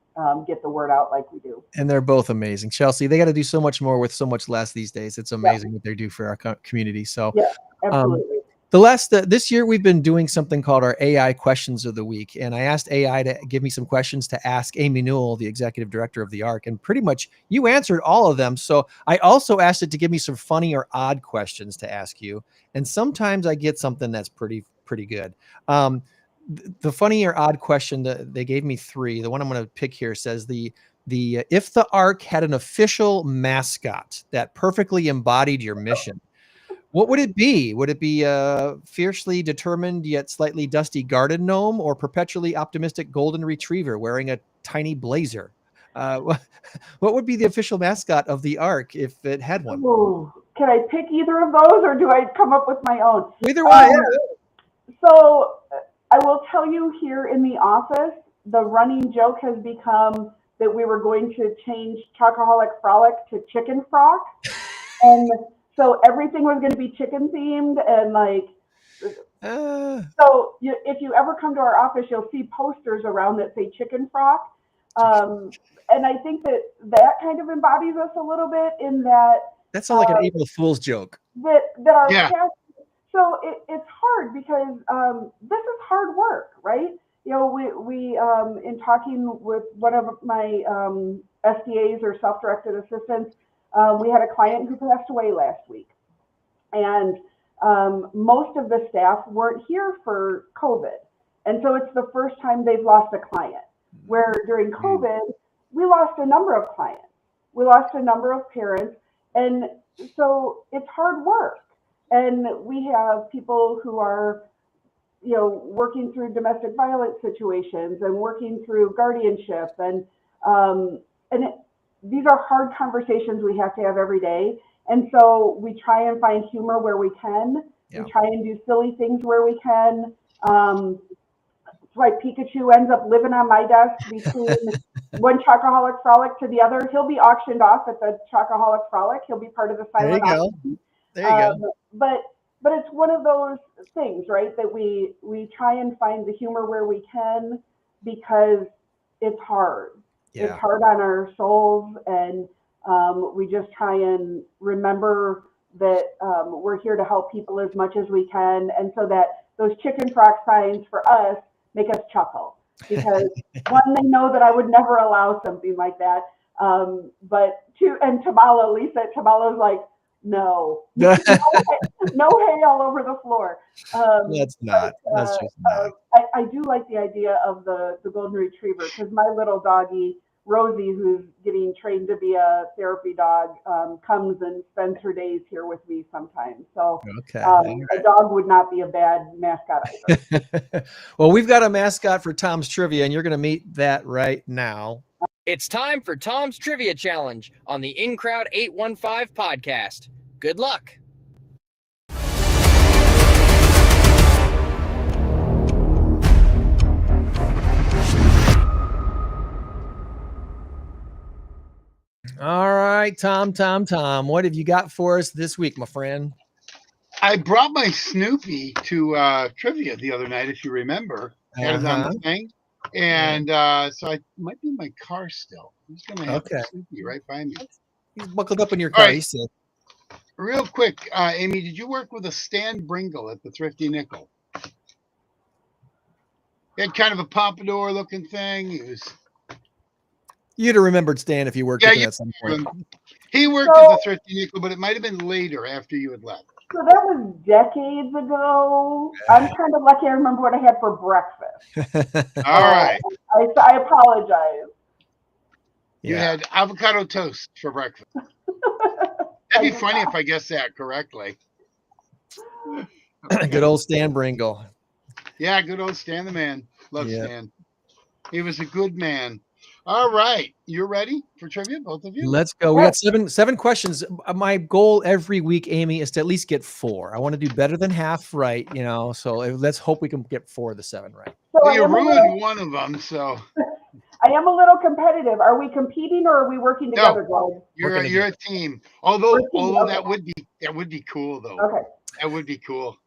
get the word out like we do. And they're both amazing. Chelsea, they got to do so much more with so much less these days. It's amazing what they do for our community. So yeah, absolutely. This year we've been doing something called our AI questions of the week. And I asked AI to give me some questions to ask Amy Newell, the executive director of the Arc, and pretty much you answered all of them. So I also asked it to give me some funny or odd questions to ask you. And sometimes I get something that's pretty good. The funny or odd question that they gave me 3, the one I'm going to pick here says if the Arc had an official mascot that perfectly embodied your mission, what would it be? Would it be a fiercely determined yet slightly dusty garden gnome, or perpetually optimistic golden retriever wearing a tiny blazer? What would be the official mascot of the Arc if it had one? Ooh, can I pick either of those, or do I come up with my own? Either one. So I will tell you, here in the office, the running joke has become that we were going to change Chocoholic Frolic to Chicken Frock. And so everything was going to be chicken themed, and so if you ever come to our office, you'll see posters around that say Chicken Frock. And I think that kind of embodies us a little bit, in that that sounds like an April Fool's joke. That our so it's hard, because this is hard work, right? We in talking with one of my SDAs, or self-directed assistants, we had a client who passed away last week, and most of the staff weren't here for COVID, and so it's the first time they've lost a client. Where during COVID, we lost a number of clients, we lost a number of parents, and so it's hard work. And we have people who are, working through domestic violence situations and working through guardianship, and these are hard conversations we have to have every day. And so we try and find humor where we can. We try and do silly things where we can. That's why Pikachu ends up living on my desk between one Chocoholic Frolic to the other. He'll be auctioned off at the Chocoholic Frolic. He'll be part of the silent auction. There you go. But it's one of those things, right, that we try and find the humor where we can, because it's hard. Yeah. It's hard on our souls, and we just try and remember that we're here to help people as much as we can, and so that those chicken frock signs for us make us chuckle, because one, they know that I would never allow something like that, but two, and Lisa at Tamala's like, no hay all over the floor. That's just not. I do like the idea of the golden retriever, because my little doggy Rosie, who's getting trained to be a therapy dog, comes and spends her days here with me sometimes. So Okay. a dog would not be a bad mascot either. Well, we've got a mascot for Tom's Trivia, and you're going to meet that right now. It's time for Tom's Trivia Challenge on the In Crowd 815 podcast. Good luck. All right, Tom. What have you got for us this week, my friend? I brought my Snoopy to trivia the other night, if you remember. Had it on the thing. And so I might be in my car still. I'm just going to have Snoopy right by me. He's buckled up in your car. Right. Real quick, Amy, did you work with a Stan Bringle at the Thrifty Nickel? He had kind of a pompadour looking thing. He was... You'd have remembered Stan if you worked with him at some point. He worked at the Thrifty Nickel, but it might have been later after you had left. So that was decades ago. I'm kind of lucky I remember what I had for breakfast. All right. I apologize. You had avocado toast for breakfast. That'd be funny if I guessed that correctly. Good old Stan Bringle. Yeah, good old Stan the man. Love Stan. He was a good man. All right. You're ready for trivia, both of you? Let's go. We got seven questions. My goal every week, Amy, is to at least get 4. I want to do better than half right, so let's hope we can get 4 of the 7 right. Well, you ruined one of them, so. I am a little competitive. Are we competing or are we working together, Greg? You're a team. Although that would be cool though. Okay. That would be cool.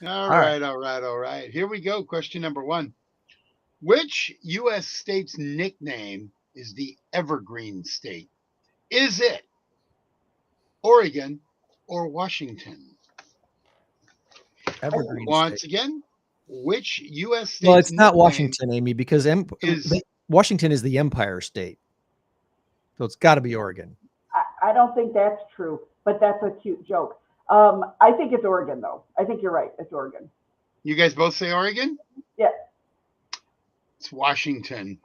All right. Here we go. Question number 1. Which U.S. state's nickname is the Evergreen State? Is it Oregon or Washington? Evergreen Once State. again, which U.S. state? Well, it's not Washington, Amy, because Washington is the Empire State. So it's got to be Oregon. I don't think that's true, but that's a cute joke. I think it's Oregon, though. I think you're right. It's Oregon. You guys both say Oregon? Yeah. It's Washington.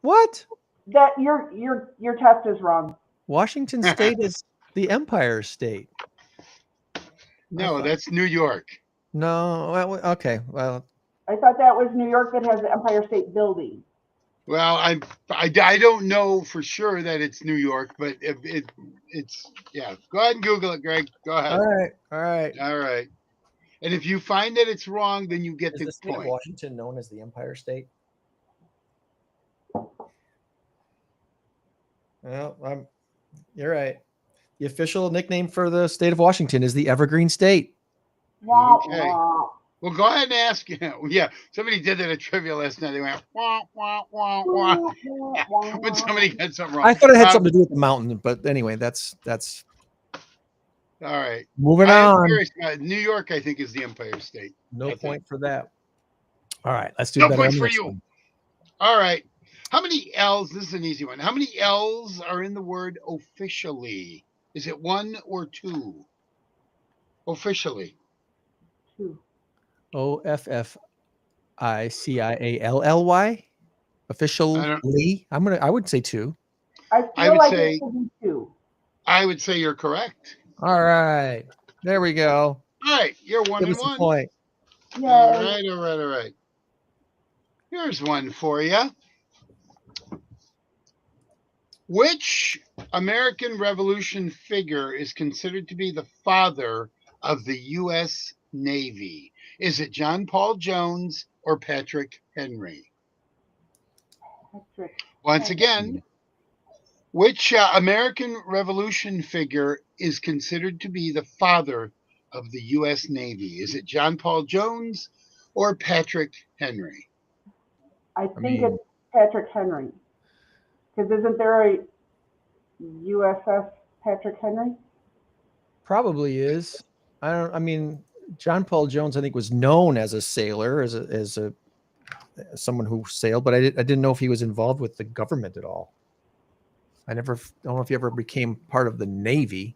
What? That your test is wrong. Washington State is the Empire State. No, that's New York. No, well, okay. Well, I thought that was New York that has the Empire State Building. Well, I don't know for sure that it's New York, but it's yeah. Go ahead and Google it, Greg. Go ahead. All right. And if you find that it's wrong, then you get Is the the state of point. Washington known as the Empire State? Well, you're right. The official nickname for the state of Washington is the Evergreen State. Okay. Well, go ahead and ask. Yeah, somebody did that at trivia last night. They went wah wah wah wah. When somebody got something wrong. I thought it had something to do with the mountain, but anyway, that's all right. Moving on. Curious, New York, I think, is the Empire State. No point for that. All right, let's do no better point on for this you. one. All right. How many L's? This is an easy one. How many L's are in the word officially? Is it 1 or 2? Officially. 2. OFFICIALLY. Officially. I would say 2. I would say 2. I would say you're correct. All right. There we go. All right. You're 1 Give and us 1. a point. Yay. All right. Here's one for you. Which American Revolution figure is considered to be the father of the U.S. Navy? Is it John Paul Jones or Patrick Henry? Once again, which American Revolution figure is considered to be the father of the U.S. Navy? Is it John Paul Jones or Patrick Henry? I think it's Patrick Henry. Because isn't there a USS Patrick Henry? Probably is. John Paul Jones, I think, was known as a sailor, as someone who sailed, but I didn't know if he was involved with the government at all. I don't know if he ever became part of the Navy.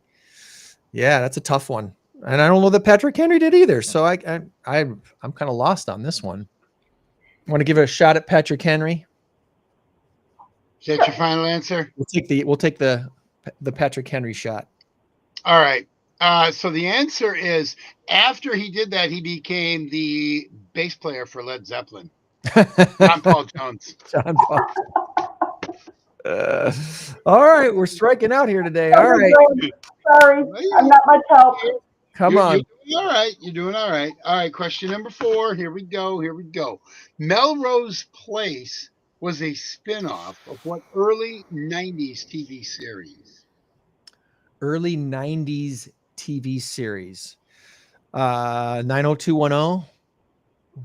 Yeah, that's a tough one, and I don't know that Patrick Henry did either. So I'm kind of lost on this one. Want to give it a shot at Patrick Henry? Is that your final answer? We'll take the Patrick Henry shot. All right. So the answer is after he did that, he became the bass player for Led Zeppelin. John Paul Jones. John Paul. All right, we're striking out here today. All right, Sorry, I'm not much help. come on. You're doing all right. You're doing all right. All right. Question number 4. Here we go. Melrose Place was a spinoff of what early 90s TV series? Early 90s TV series. 90210.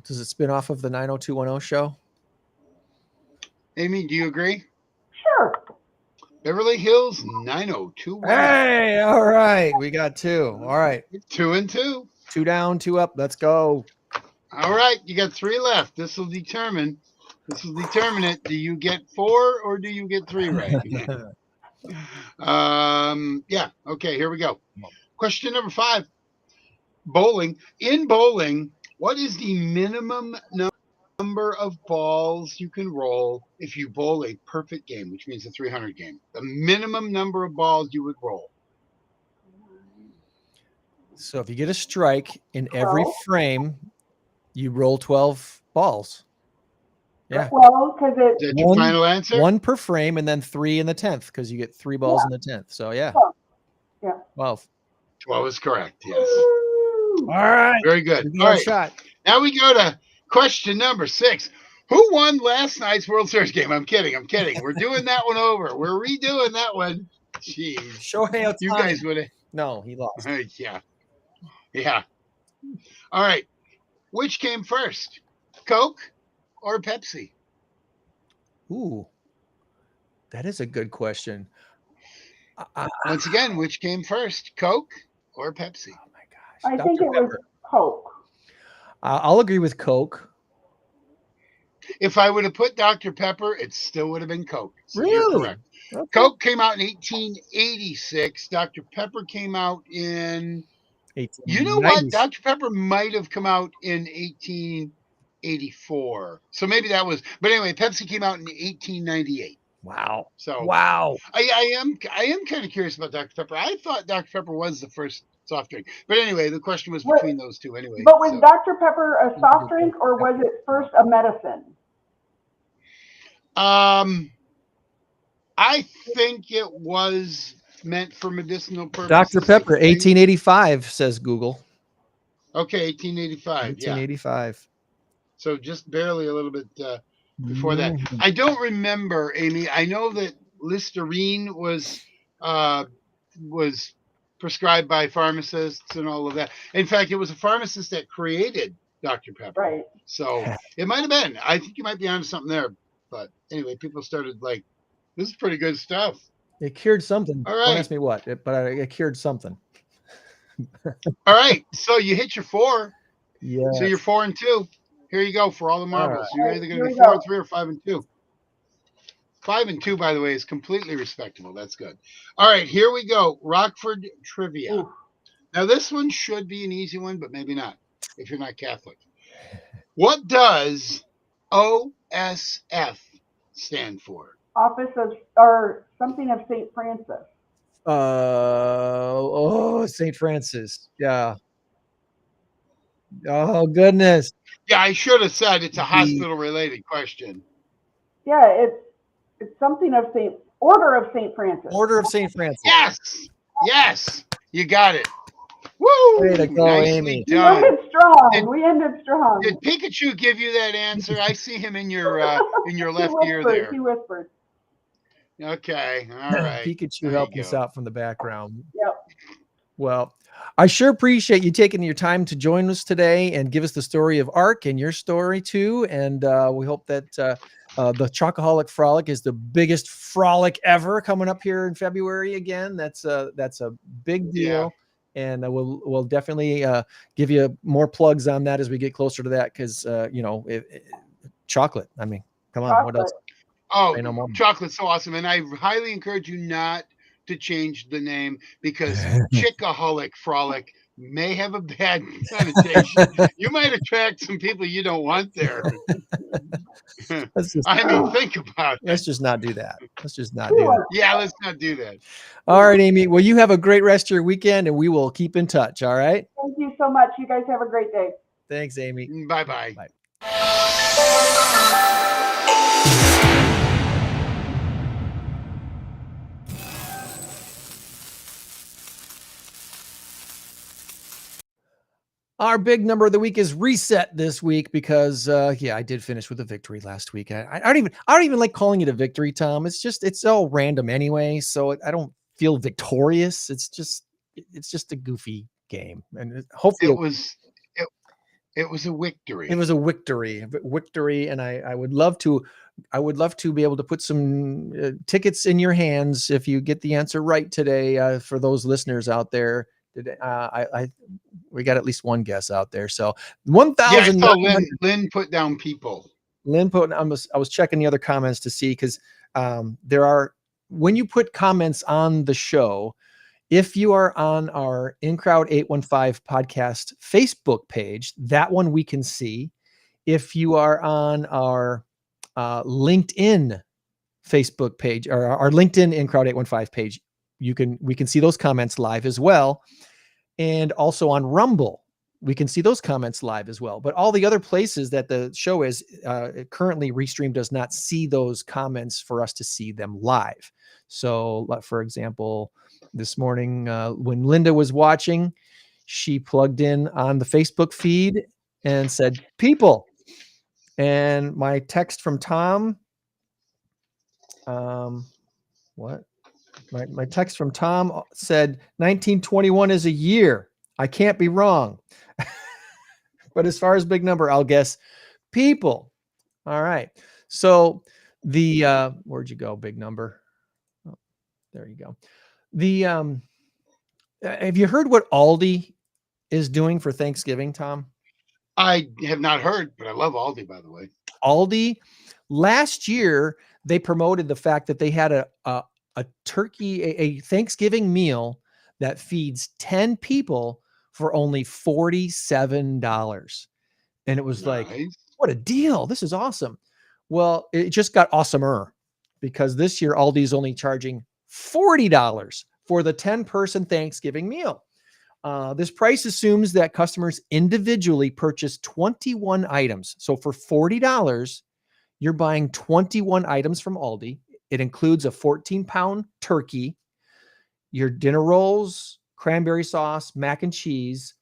Does it spin off of the 90210 show? Amy, do you agree? Sure. Beverly Hills 90210. Hey, all right. We got 2. All right. 2 and 2. 2 down, 2 up. Let's go. All right. You got 3 left. This will determine it. Do you get 4 or do you get 3 right? Yeah. Okay. Here we go. Question number 5. Bowling. In bowling, what is the minimum number of balls you can roll if you bowl a perfect game, which means a 300 game? The minimum number of balls you would roll. So if you get a strike in every 12? frame, you roll 12 balls. Yeah. Well, because Is that your final answer? 1 per frame and then 3 in the 10th because you get 3 balls in the 10th. So yeah. Yeah. 12. 12 is correct. Yes. All right. Very good. We got All a right. shot. Now we go to question number 6. Who won last night's World Series game? I'm kidding. We're doing that one over. We're redoing that one. Jeez. Shohei Ohtani. You guys would have. No, he lost. Yeah. Yeah. All right. Which came first? Coke or Pepsi? Ooh. That is a good question. Once again, which came first? Coke or Pepsi? Oh my gosh. I Dr. think it was Pepper. Coke. I'll agree with Coke. If I would have put Dr. Pepper, it still would have been Coke. So Really? You're correct. Okay. Coke came out in 1886. Dr. Pepper came out in. You know what? 1890s. Dr. Pepper might have come out in 1884. So maybe that was. But anyway, Pepsi came out in 1898. Wow. So Wow. I am kind of curious about Dr. Pepper. I thought Dr. Pepper was the first soft drink. But anyway, the question was between those two anyway. But was so. Dr. Pepper a soft drink or was it first a medicine? I think it was meant for medicinal purposes. Dr. Pepper, 1885, says Google. Okay, 1885. 1885. Yeah. So just barely a little bit before that. I don't remember, Amy. I know that Listerine was prescribed by pharmacists and all of that. In fact, it was a pharmacist that created Dr. Pepper. Right. So it might have been. I think you might be onto something there. But anyway, people started like, this is pretty good stuff. It cured something. All right. Don't ask me what, but it cured something. All right. So you hit your 4. Yeah. So you're 4 and 2. Here you go for all the marbles. All You're either going to be Here we 4 go. and 3 or 5 and 2. 5 and 2, by the way, is completely respectable. That's good. All right, here we go. Rockford trivia. Ooh. Now, this one should be an easy one, but maybe not if you're not Catholic. What does OSF stand for? Office of, or something of St. Francis. St. Francis. Yeah. Oh, goodness. Yeah, I should have said it's a hospital-related question. Yeah, it's something of Order of St. Francis. Order of St. Francis. Yes, you got it. Woo! Way to go, Nicely Amy. We done. ended strong. We ended strong. Did Pikachu give you that answer? I see him in your left He ear whispered, there. He whispered. Okay, all right. Pikachu There helped you us go. out from the background. Yep. Well, I sure appreciate you taking your time to join us today and give us the story of Arc and your story too. And we hope that the Chocoholic Frolic is the biggest frolic ever coming up here in February again. That's a big deal. And we'll definitely give you more plugs on that as we get closer to that because chocolate. I mean, come on, what else? Oh, Say no more. chocolate's so awesome. And I highly encourage you not to change the name because Chickaholic Frolic may have a bad connotation. You might attract some people you don't want there. Let's just I mean, think about it. let's just not do that. Let's just not do that. Yeah, let's not do that. All right, Amy. Well, you have a great rest of your weekend, and we will keep in touch. All right. Thank you so much. You guys have a great day. Thanks, Amy. Bye-bye. Bye. Our big number of the week is reset this week because, I did finish with a victory last week. I don't even like calling it a victory, Tom. It's all random anyway, so I don't feel victorious. It's just a goofy game, and hopefully It was a victory. it was a victory, and I would love to be able to put some tickets in your hands if you get the answer right today. For those listeners out there, we got at least one guess out there. So 1,000. Yeah, I saw Lynn put down people. Lynn put. I was checking the other comments to see because there are, when you put comments on the show, if you are on our In Crowd 815 podcast Facebook page, that one we can see. If you are on our LinkedIn Facebook page or our LinkedIn In Crowd 815 page, we can see those comments live as well. And also on Rumble, we can see those comments live as well. But all the other places that the show is currently, Restream does not see those comments for us to see them live. So, for example, this morning when Linda was watching, she plugged in on the Facebook feed and said, "People." And my text from Tom, My text from Tom said 1921 is a year. I can't be wrong. But as far as big number, I'll guess people. All right. So where'd you go? Big number. Oh, there you go. Have you heard what Aldi is doing for Thanksgiving, Tom? I have not heard, but I love Aldi, by the way. Aldi, last year, they promoted the fact that they had a turkey, a Thanksgiving meal that feeds 10 people for only $47. And it was like, what a deal. This is awesome. Well, it just got awesomer because this year Aldi's only charging $40 for the 10-person Thanksgiving meal. This price assumes that customers individually purchase 21 items. So for $40, you're buying 21 items from Aldi. It includes a 14-pound turkey, your dinner rolls, cranberry sauce, mac and cheese,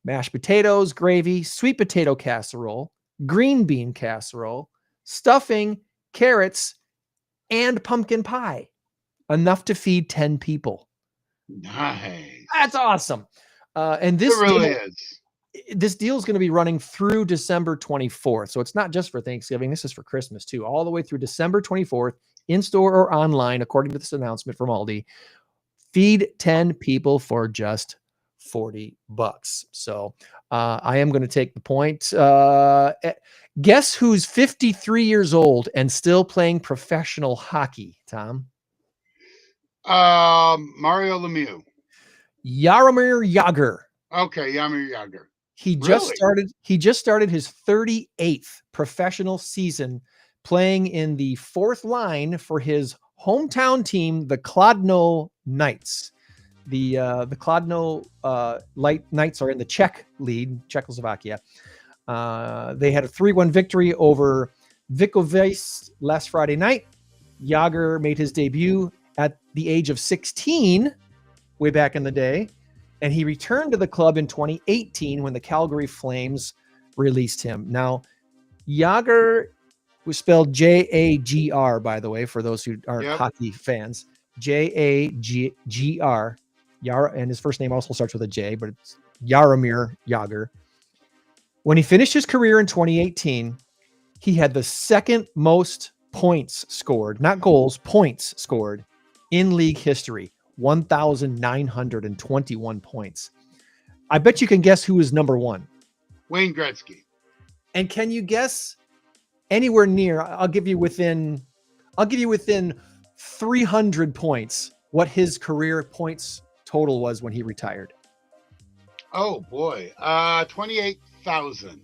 mashed potatoes, gravy, sweet potato casserole, green bean casserole, stuffing, carrots, and pumpkin pie. Enough to feed 10 people. Nice. That's awesome. And this it really is. This deal is going to be running through December 24th. So it's not just for Thanksgiving. This is for Christmas too, all the way through December 24th, in store or online, according to this announcement from Aldi. Feed 10 people for just $40. So I am going to take the point. Guess who's 53 years old and still playing professional hockey, Tom? Mario Lemieux. Jaromir Jagr. Okay, Jaromir Jagr. He just started his 38th professional season playing in the fourth line for his hometown team, the Kladno Knights. The Kladno Knights are in the Czech league, Czechoslovakia. They had a 3-1 victory over Vikovice last Friday night. Jagr made his debut at the age of 16, way back in the day. And he returned to the club in 2018 when the Calgary Flames released him. Now, Jagr was spelled Jagr, by the way, for those who aren't hockey fans. Jagr. And his first name also starts with a J, but it's Jaromir Jagr. When he finished his career in 2018, he had the second most points scored, not goals, points scored in league history. 1,921 points. I bet you can guess who is number one. Wayne Gretzky. And can you guess anywhere near? I'll give you within 300 points what his career points total was when he retired. Oh boy. 28,000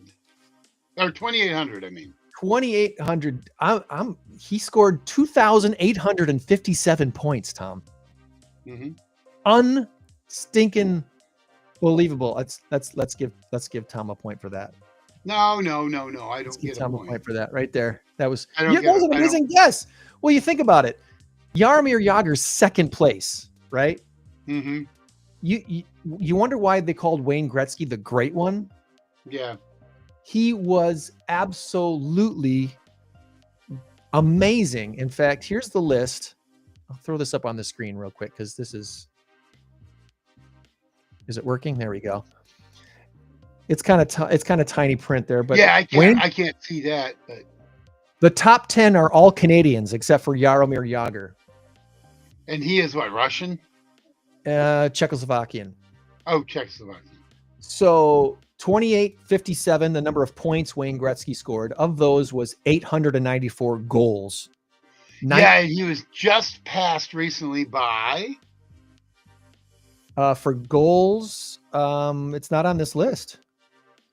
or 2,800. I mean. 2,800. He scored 2,857 points, Tom. Unstinking believable. Let's give Tom a point for that. No. I don't get Tom a point for that right there. That was I don't that was an amazing guess. Well, you think about it. Jaromir Jagr's second place, right? Mm-hmm. You wonder why they called Wayne Gretzky the Great One? Yeah. He was absolutely amazing. In fact, here's the list. I'll throw this up on the screen real quick because this is it working? There we go. It's kind of tiny print there, but yeah, I can't see that. But the top 10 are all Canadians except for Jaromir Jagr. And he is what, Russian? Czechoslovakian. Oh, Czechoslovakian. So 2,857, the number of points Wayne Gretzky scored. Of those was 894 goals. Yeah, he was just passed recently by. For goals, it's not on this list.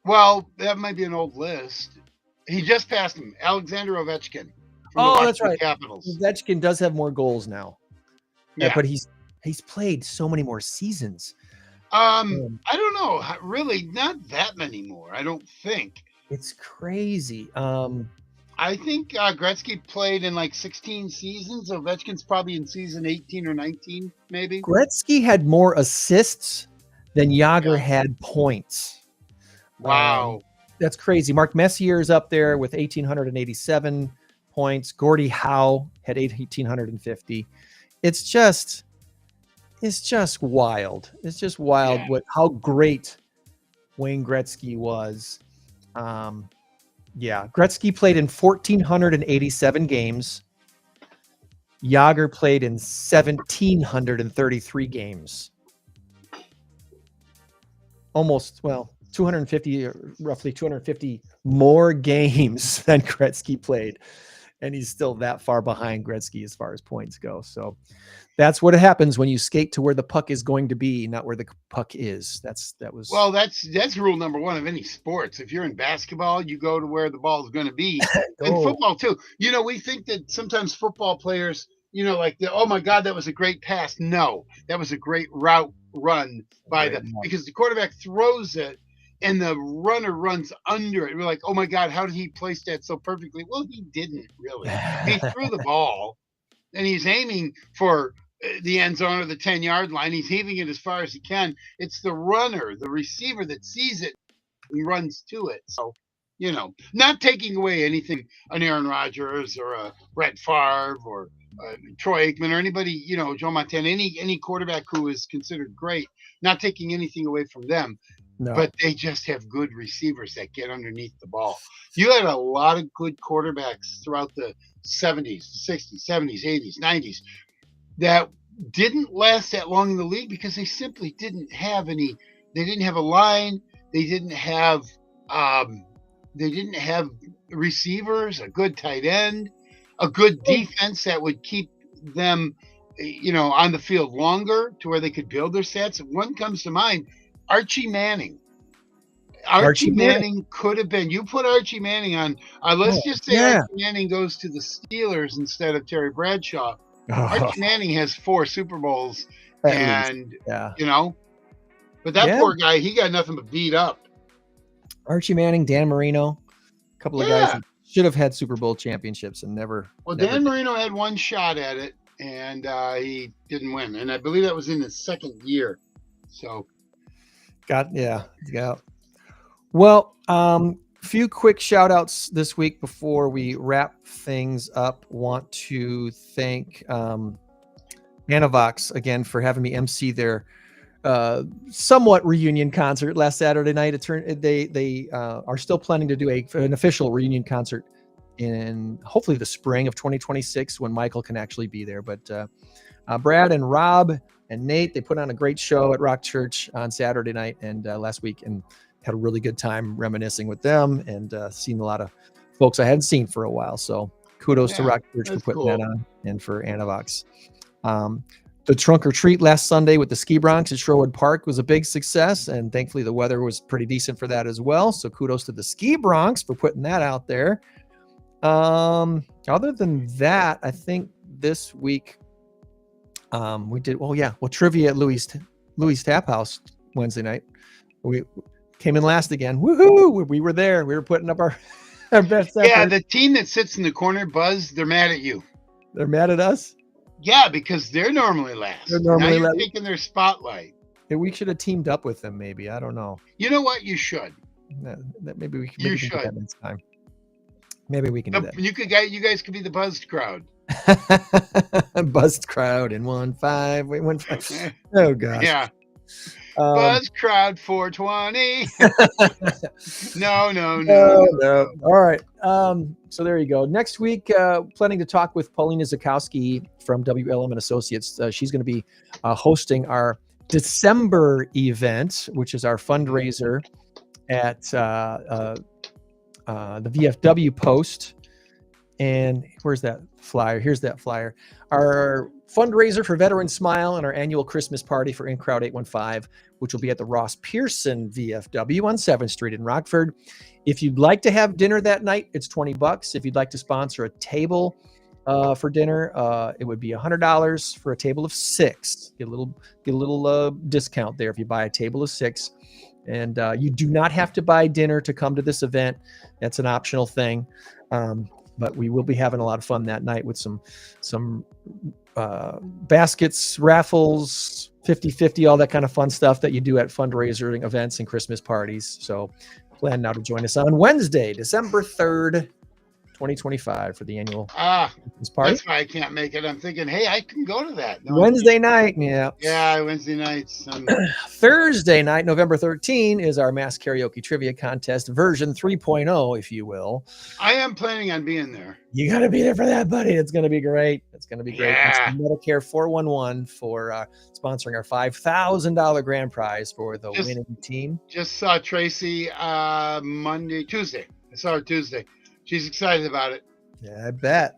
Well, that might be an old list. He just passed him, Alexander Ovechkin. Oh, that's right. Capitals. Ovechkin does have more goals now. Yeah, but he's played so many more seasons. I don't know. Really, not that many more. I don't think. It's crazy. I think Gretzky played in like 16 seasons. Ovechkin's probably in season 18 or 19, maybe. Gretzky had more assists than Jagr had points. Wow. That's crazy. Mark Messier is up there with 1,887 points. Gordie Howe had 1,850. It's just wild. It's just wild how great Wayne Gretzky was. Gretzky played in 1,487 games. Jagr played in 1,733 games. Roughly 250 more games than Gretzky played. And he's still that far behind Gretzky as far as points go. So that's what happens when you skate to where the puck is going to be, not where the puck is. That's rule number one of any sports. If you're in basketball, you go to where the ball is going to be. And football too. We think that sometimes football players, oh my God, that was a great pass. No, that was a great route run because the quarterback throws it and the runner runs under it. We're like, oh my God, how did he place that so perfectly? Well, he didn't really. He threw the ball and he's aiming for the end zone or the 10-yard line. He's heaving it as far as he can. It's the runner, the receiver that sees it and runs to it. So, not taking away anything an Aaron Rodgers or a Brett Favre or Troy Aikman or anybody, Joe Montana, any quarterback who is considered great, not taking anything away from them. No. But they just have good receivers that get underneath the ball. You had a lot of good quarterbacks throughout the 70s, 60s, 70s, 80s, 90s that didn't last that long in the league because they simply didn't have any. They didn't have a line. They didn't have receivers, a good tight end, a good defense that would keep them, on the field longer to where they could build their stats. One comes to mind. Archie Manning. Archie Manning could have been. You put Archie Manning on. Let's just say Archie Manning goes to the Steelers instead of Terry Bradshaw. Archie Manning has 4 Super Bowls, but that poor guy, he got nothing but beat up. Archie Manning, Dan Marino, a couple of guys that should have had Super Bowl championships and never. Well, Dan Marino had one shot at it, and he didn't win, and I believe that was in his second year. So. Well, few quick shout outs this week before we wrap things up. Want to thank Anavox again for having me MC their somewhat reunion concert last Saturday night. They are still planning to do an official reunion concert in hopefully the spring of 2026 when Michael can actually be there. But Brad and Rob and Nate, they put on a great show at Rock Church on Saturday night and last week, and had a really good time reminiscing with them and seen a lot of folks I hadn't seen for a while. So kudos to Rock Church for putting that on and for Anavox. The trunk or treat last Sunday with the Ski Bronx at Sherwood Park was a big success, and thankfully the weather was pretty decent for that as well. So kudos to the Ski Bronx for putting that out there. Other than that, I think this week we did trivia at Louis Tap House Wednesday night. We came in last again. Woohoo! We were there. We were putting up our best effort. Yeah, the team that sits in the corner, Buzz, they're mad at you. They're mad at us? Yeah, because they're normally last. Now you're taking their spotlight. We should have teamed up with them, maybe. I don't know. You know what? You should. Maybe we can. You should. Do that next time. Maybe we can do that. You guys could be the buzzed crowd. Buzzed crowd in 1-5. Wait, 1-5. Oh gosh. Yeah. Buzz crowd 420. No. All right. So there you go. Next week, planning to talk with Paulina Zakowski from WLM and Associates. She's going to be hosting our December event, which is our fundraiser at the VFW post. And where's that flyer? Here's that flyer. Our fundraiser for Veteran Smile and our annual Christmas party for In Crowd 815, which will be at the Ross Pearson VFW on 7th Street in Rockford. If you'd like to have dinner that night, it's $20. If you'd like to sponsor a table for dinner, it would be $100 for a table of 6. Get a little discount there if you buy a table of 6. And you do not have to buy dinner to come to this event. That's an optional thing. But we will be having a lot of fun that night with some baskets, raffles, 50-50, all that kind of fun stuff that you do at fundraising events and Christmas parties. So plan now to join us on Wednesday, December 3rd, 2025 for the annual Christmas party. That's why I can't make it. I'm thinking, hey, I can go to that. No, Wednesday night, yeah. Yeah, Wednesday nights. Thursday night, November 13, is our Mass Karaoke Trivia Contest version 3.0, if you will. I am planning on being there. You got to be there for that, buddy. It's going to be great. It's going to be great. Yeah. Thanks to Medicare 411 for sponsoring our $5,000 grand prize for the winning team. Just saw Tracy Tuesday. I saw her Tuesday. She's excited about it. Yeah, I bet.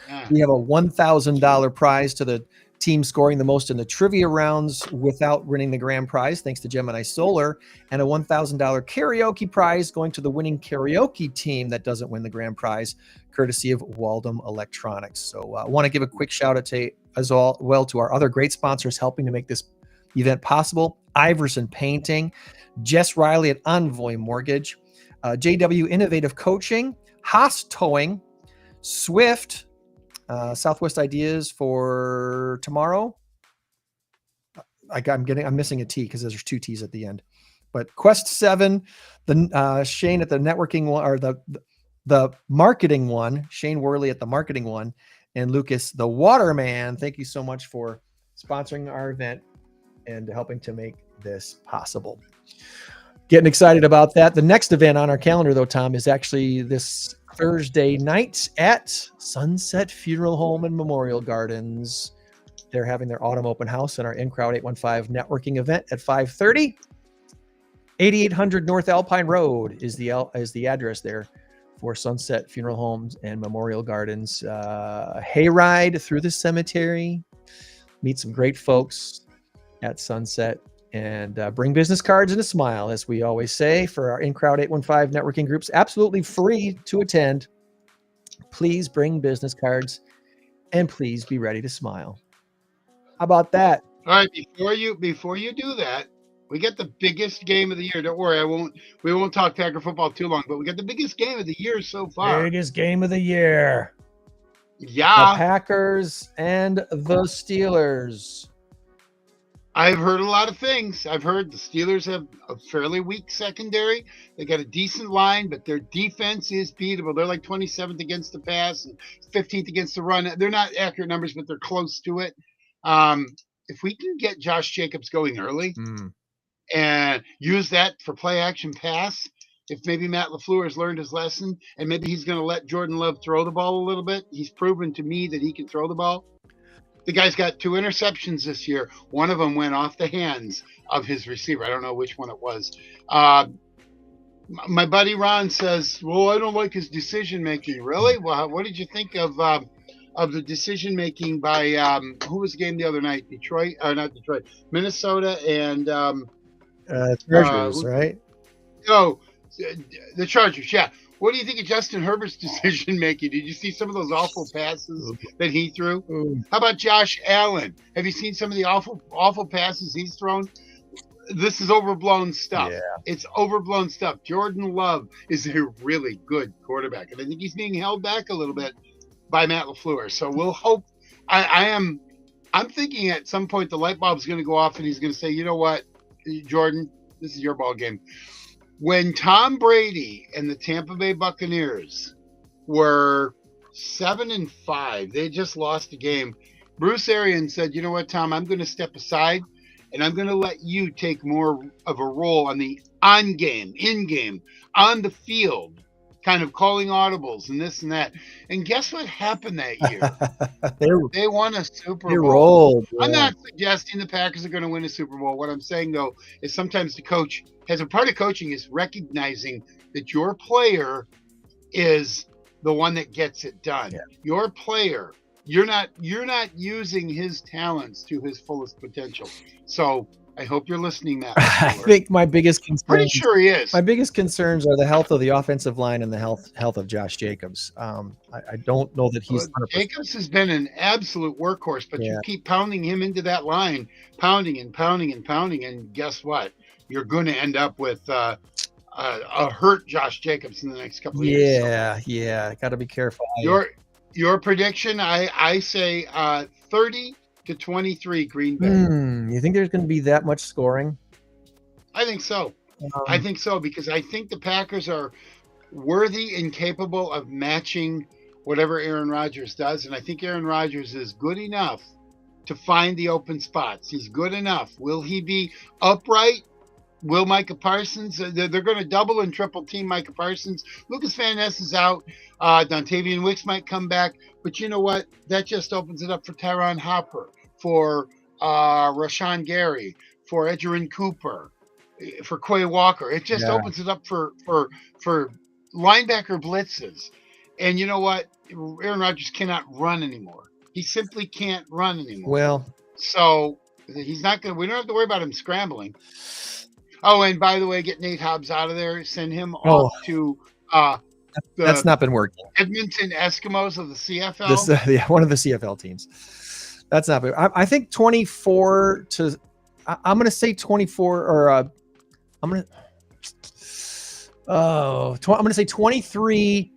Yeah. We have a $1,000 prize to the team scoring the most in the trivia rounds without winning the grand prize, thanks to Gemini Solar, and a $1,000 karaoke prize going to the winning karaoke team that doesn't win the grand prize, courtesy of Waldom Electronics. So I want to give a quick shout out to our other great sponsors helping to make this event possible: Iverson Painting, Jess Riley at Envoy Mortgage, JW Innovative Coaching, Haas Towing, Swift, Southwest Ideas for tomorrow. I'm missing a T because there's 2 T's at the end. But Quest 7, the Shane at the networking one, or the marketing one, Shane Worley at the marketing one, and Lucas the Waterman. Thank you so much for sponsoring our event and helping to make this possible. Getting excited about that. The next event on our calendar, though, Tom, is actually this Thursday night at Sunset Funeral Home and Memorial Gardens. They're having their autumn open house in our In Crowd 815 networking event at 5:30. 8800 North Alpine Road is the address there for Sunset Funeral Homes and Memorial Gardens. Hayride through the cemetery. Meet some great folks at Sunset. And bring business cards and a smile, as we always say, for our In Crowd 815 networking groups. Absolutely free to attend. Please bring business cards and please be ready to smile. How about that? All right, before you do that, we get the biggest game of the year. Don't worry, we won't talk Packer football too long, but we got the biggest game of the year so far. Biggest game of the year. Yeah. The Packers and the Steelers. I've heard a lot of things. I've heard the Steelers have a fairly weak secondary. They got a decent line, but their defense is beatable. They're like 27th against the pass and 15th against the run. They're not accurate numbers, but they're close to it. If we can get Josh Jacobs going early and use that for play action pass, if maybe Matt LaFleur has learned his lesson and maybe he's going to let Jordan Love throw the ball a little bit. He's proven to me that he can throw the ball. The guy's got 2 interceptions this year. One of them went off the hands of his receiver. I don't know which one it was. My buddy Ron says, well, I don't like his decision making. Really? Well, what did you think of of the decision making by who was the game the other night? Detroit, or not Detroit, Minnesota, and Treasures, right? oh, the Chargers. Yeah. What do you think of Justin Herbert's decision making? Did you see some of those awful passes that he threw? How about Josh Allen? Have you seen some of the awful passes he's thrown? This is overblown stuff. Yeah. It's overblown stuff. Jordan Love is a really good quarterback, and I think he's being held back a little bit by Matt LaFleur. So we'll hope. I'm thinking at some point the light bulb's going to go off, and he's going to say, you know what, Jordan, this is your ball game. When Tom Brady and the Tampa Bay Buccaneers were 7-5, they just lost a game. Bruce Arians said, you know what, Tom, I'm going to step aside and I'm going to let you take more of a role on the in-game, on the field, kind of calling audibles and this and that. And guess what happened that year? They won a Super Bowl. Rolled, yeah. I'm not suggesting the Packers are going to win a Super Bowl. What I'm saying, though, is sometimes the coach has a part of coaching is recognizing that your player is the one that gets it done. Yeah. Your player, you're not using his talents to his fullest potential. So I hope you're listening, Matt. I think my biggest concern. Pretty sure he is. My biggest concerns are the health of the offensive line and the health of Josh Jacobs. I don't know that he's. Jacobs has been an absolute workhorse, but you keep pounding him into that line, pounding, and guess what? You're going to end up with a hurt Josh Jacobs in the next couple of years. Yeah, got to be careful. Your prediction? I say 30-23 Green Bay. You think there's going to be that much scoring? I think so. I think so because I think the Packers are worthy and capable of matching whatever Aaron Rodgers does, and I think Aaron Rodgers is good enough to find the open spots. He's good enough. Will he be upright? Will Micah Parsons? They're going to double and triple team Micah Parsons. Lucas Van Ness is out. Dontavian Wicks might come back. But you know what? That just opens it up for Tyron Hopper, for Rashawn Gary, for Edgerrin Cooper, for Quay Walker. It just opens it up for linebacker blitzes. And you know what? Aaron Rodgers cannot run anymore. He simply can't run anymore. Well, so he's not going to – we don't have to worry about him scrambling. Oh, and by the way, get Nate Hobbs out of there. Send him off to that's not been working. Edmonton Eskimos of the CFL. One of the CFL teams. That's not been. I think 24 to. I'm going to say 24, or I'm going to say 23-19.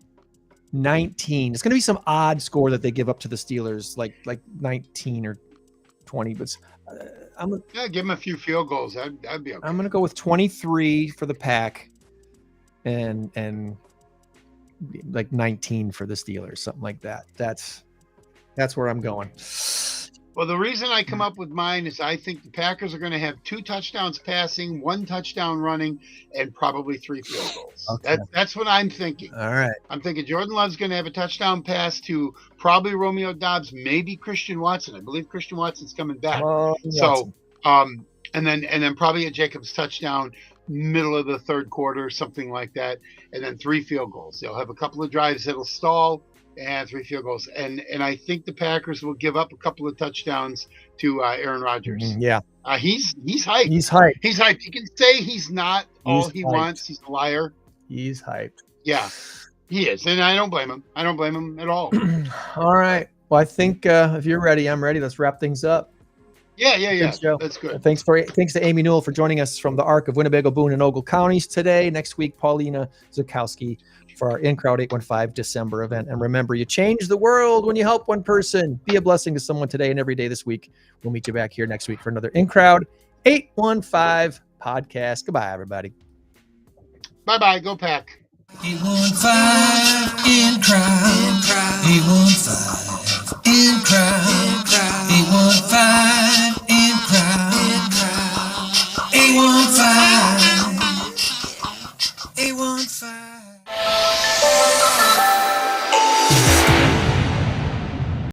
It's going to be some odd score that they give up to the Steelers, like 19 or 20, but. Give him a few field goals. That'd be okay. I'm going to go with 23 for the Pack and like 19 for the Steelers, something like that. That's where I'm going. Well, the reason I come up with mine is I think the Packers are going to have 2 touchdowns passing, 1 touchdown running, and probably 3 field goals. Okay. That's what I'm thinking. All right. I'm thinking Jordan Love's going to have a touchdown pass to probably Romeo Doubs, maybe Christian Watson. I believe Christian Watson's coming back. So, and then probably a Jacobs touchdown, middle of the third quarter, something like that, and then 3 field goals. They'll have a couple of drives that'll stall. And 3 field goals, and I think the Packers will give up a couple of touchdowns to Aaron Rodgers. Yeah, he's hyped. He's hyped. He's hyped. He can say he's not all he wants. He's a liar. He's hyped. Yeah, he is, and I don't blame him. I don't blame him at all. All right. Well, I think if you're ready, I'm ready. Let's wrap things up. Yeah. Thanks, Joe. That's good. Thanks to Amy Newell for joining us from the Arc of Winnebago, Boone, and Ogle counties today. Next week, Paulina Zukowski for our In-Crowd 815 December event. And remember, you change the world when you help one person. Be a blessing to someone today and every day this week. We'll meet you back here next week for another In-Crowd 815 podcast. Goodbye, everybody. Bye-bye. Go Pack. 815 In-Crowd. 815 In-Crowd. 815 In-Crowd. 815